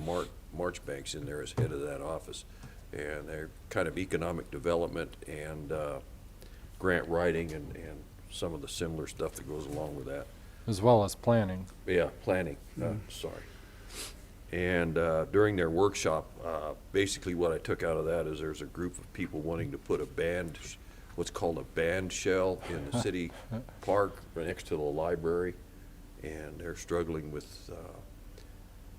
Marchbanks in there as head of that office. And they're kind of economic development and grant writing and some of the similar stuff that goes along with that. As well as planning. Yeah, planning, sorry. And during their workshop, basically what I took out of that is there's a group of people wanting to put what's called a band shell in the city park right next to the library. And they're struggling with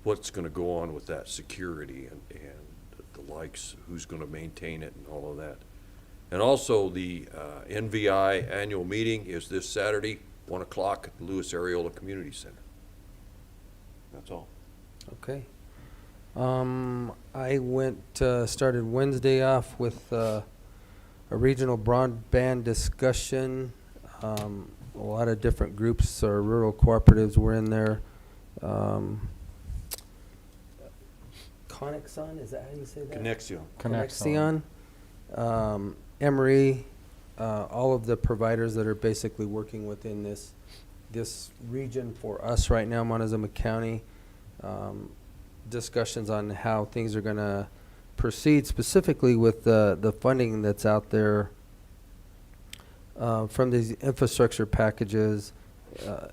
what's going to go on with that security and the likes, who's going to maintain it and all of that. And also the NVI annual meeting is this Saturday, 1 o'clock at the Lewis Areola Community Center. That's all. Okay. I started Wednesday off with a regional broadband discussion. A lot of different groups or rural cooperatives were in there. Conexon, is that how you say that? Connexion. Emory, all of the providers that are basically working within this region for us right now, Montezuma County. Discussions on how things are going to proceed, specifically with the funding that's out there from these infrastructure packages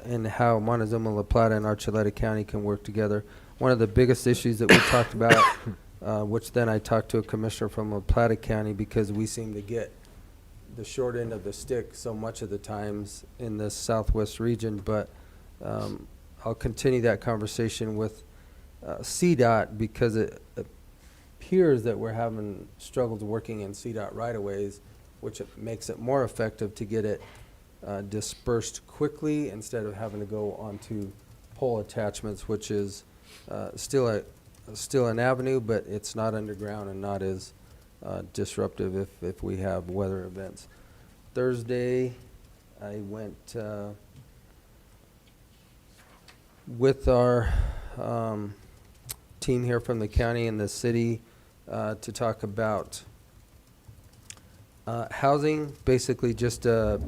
and how Montezuma, La Plata, and Archuleta County can work together. One of the biggest issues that we talked about, which then I talked to a commissioner from La Plata County, because we seem to get the short end of the stick so much of the times in this southwest region, but I'll continue that conversation with CDOT, because it appears that we're having struggles working in CDOT right-of-ways, which makes it more effective to get it dispersed quickly instead of having to go onto pole attachments, which is still an avenue, but it's not underground and not as disruptive if we have weather events. Thursday, I went with our team here from the county and the city to talk about housing, basically just a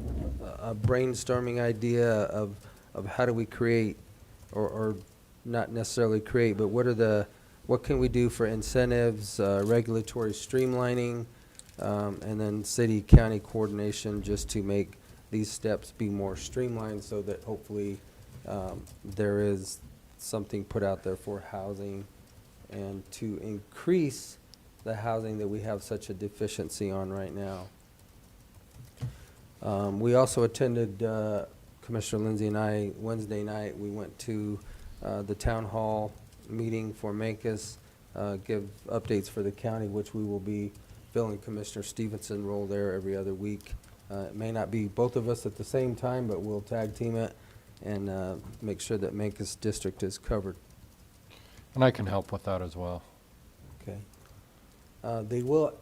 brainstorming idea of how do we create, or not necessarily create, but what can we do for incentives, regulatory streamlining, and then city-county coordination just to make these steps be more streamlined so that hopefully there is something put out there for housing and to increase the housing that we have such a deficiency on right now. We also attended, Commissioner Lindsay and I, Wednesday night, we went to the town hall meeting for Mancus, give updates for the county, which we will be filling Commissioner Stevenson's role there every other week. It may not be both of us at the same time, but we'll tag team it and make sure that Mancus district is covered. And I can help with that as well. Okay. They will,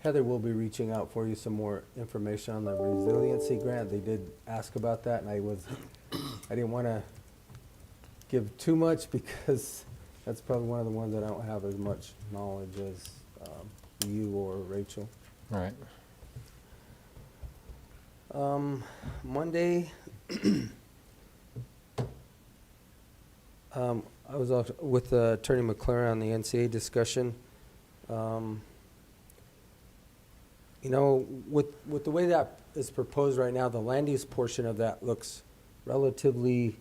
Heather will be reaching out for you some more information on the Resiliency Grant. They did ask about that, and I didn't want to give too much because that's probably one of the ones that I don't have as much knowledge as you or Rachel. Right. Monday, I was off with Attorney McLaren on the NCA discussion. You know, with the way that is proposed right now, the land use portion of that looks relatively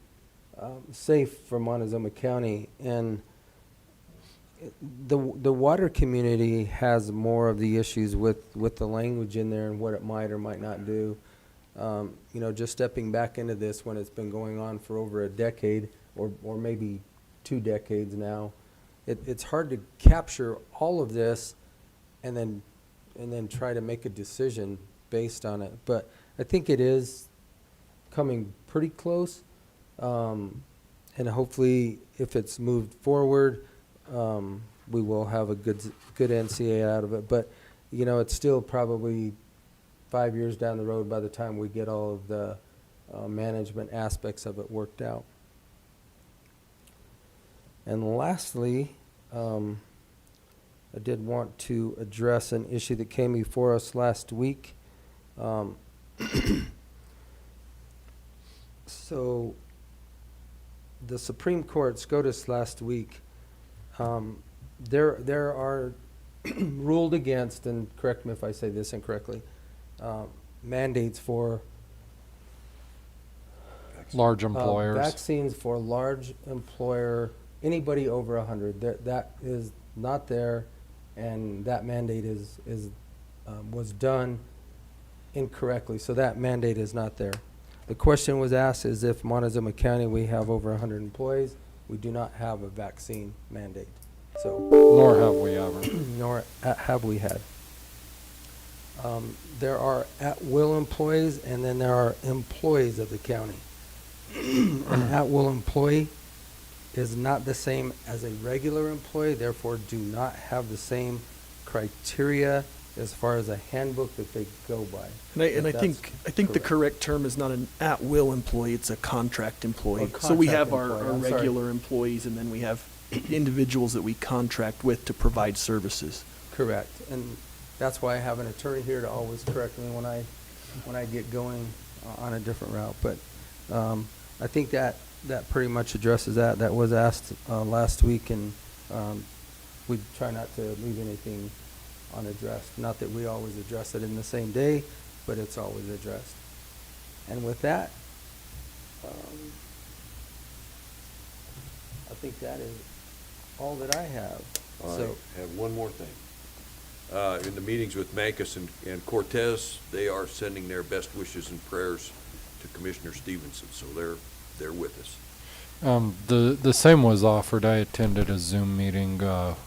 safe for Montezuma County, and the water community has more of the issues with the language in there and what it might or might not do. You know, just stepping back into this when it's been going on for over a decade or maybe 2 decades now, it's hard to capture all of this and then try to make a decision based on it. But I think it is coming pretty close, and hopefully if it's moved forward, we will have a good NCA out of it. But you know, it's still probably 5 years down the road by the time we get all of the management aspects of it worked out. And lastly, I did want to address an issue that came before us last week. So the Supreme Court SCOTUS last week, there are ruled against, and correct me if I say this incorrectly, mandates for Large employers. vaccines for large employer, anybody over 100. That is not there, and that mandate was done incorrectly. So that mandate is not there. The question was asked is if Montezuma County, we have over 100 employees, we do not have a vaccine mandate. So Nor have we ever. nor have we had. There are at-will employees, and then there are employees of the county. An at-will employee is not the same as a regular employee, therefore do not have the same criteria as far as a handbook that they go by. And I That's think the correct term is not an at-will employee, it's a contract employee. Or So we contract have our employee, I'm sorry. regular employees, and then we have individuals that we contract with to provide services. Correct, and that's why I have an attorney here to always correct me when I get going on a different route. But I think that pretty much addresses that. That was asked last week, and we try not to leave anything unaddressed. Not that we always address it in the same day, but it's always addressed. And with that, I think that is all that I have. So I have one more thing. In the meetings with Mancus and Cortez, they are sending their best wishes and prayers to Commissioner Stevenson, so they're with us. The same was offered. I attended a Zoom meeting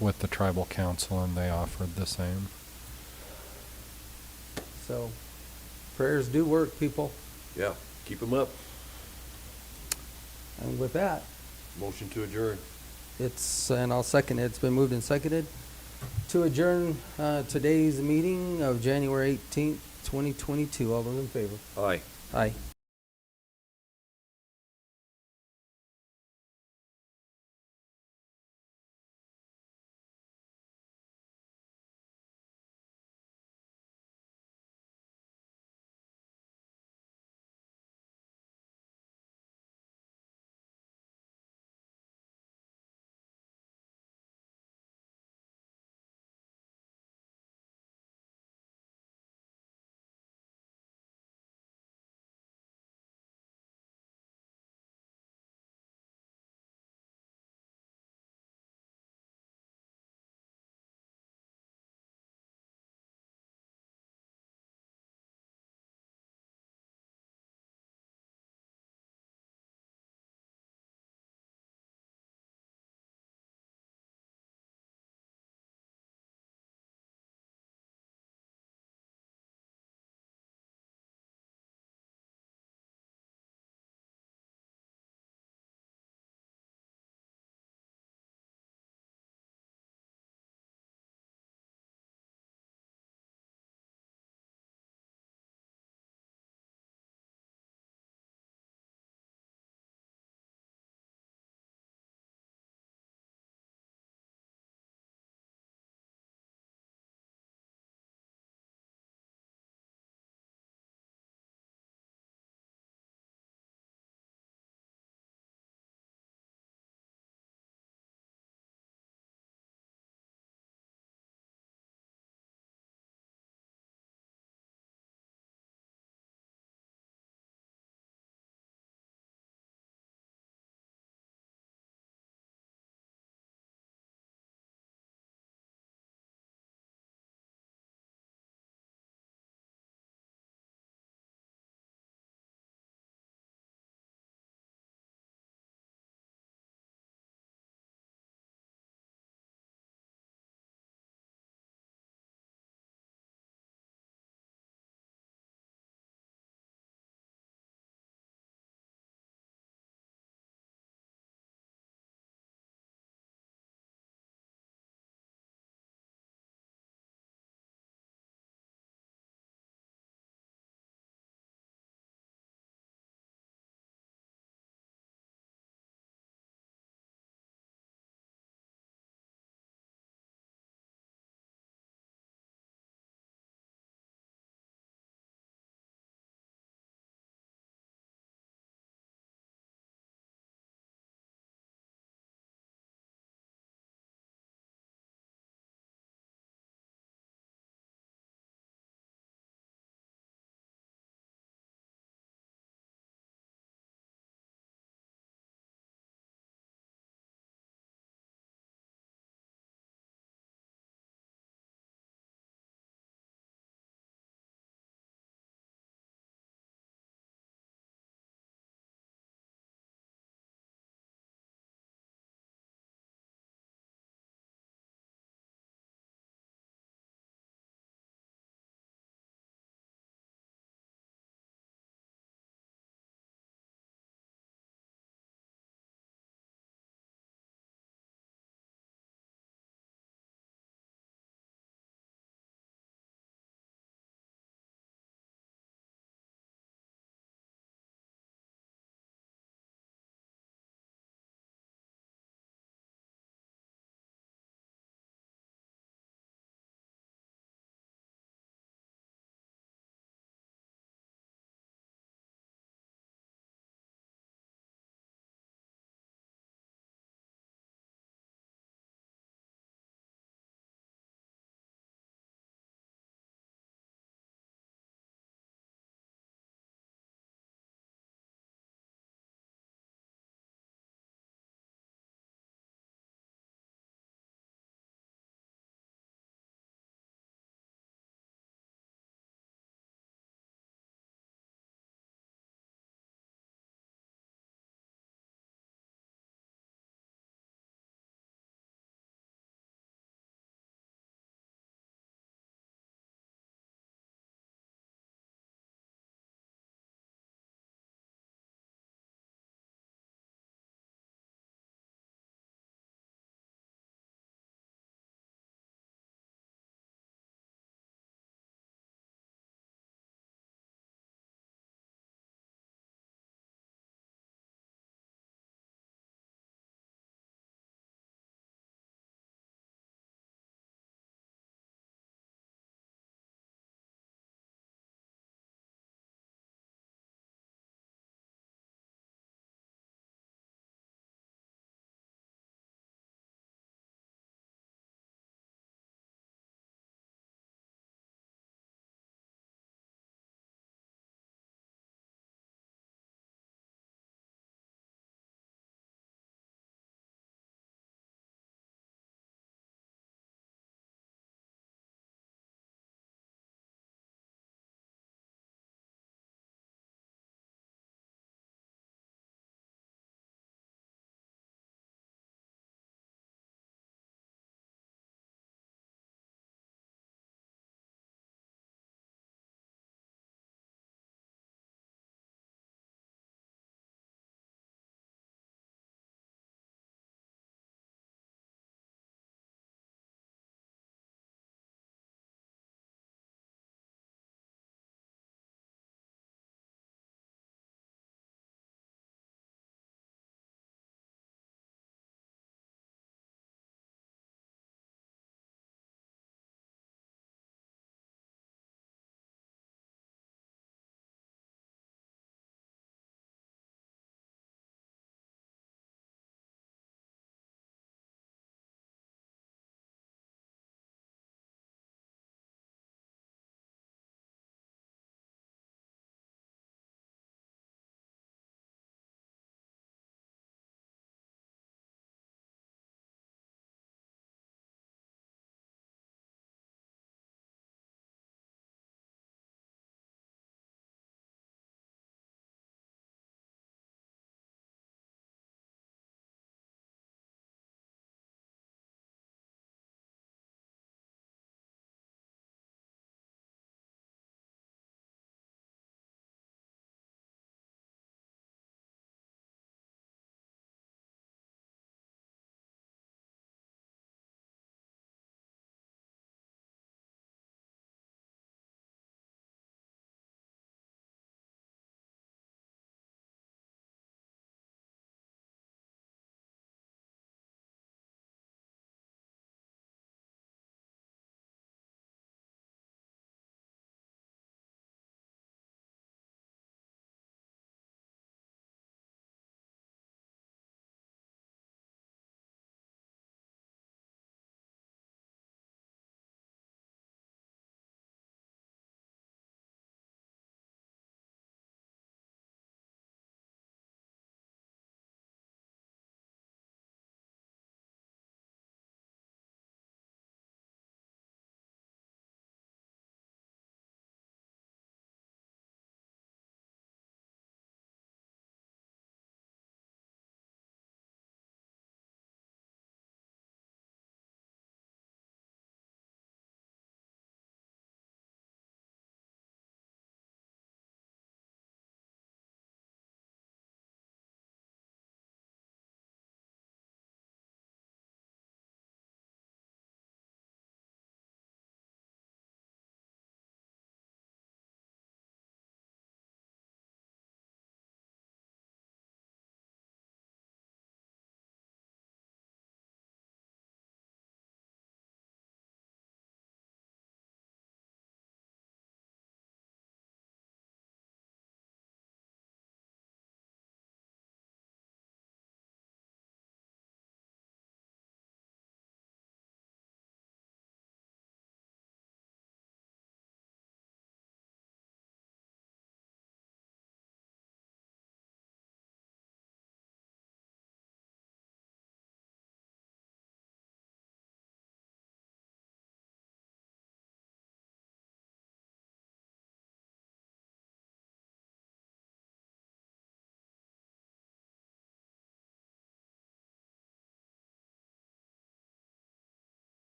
with the tribal council, and they offered the same. So prayers do work, people. Yeah, keep them up. And with that, Motion to adjourn. and I'll second it. It's been moved and seconded to adjourn today's meeting of January 18th, 2022. All those in favor? Aye. Aye.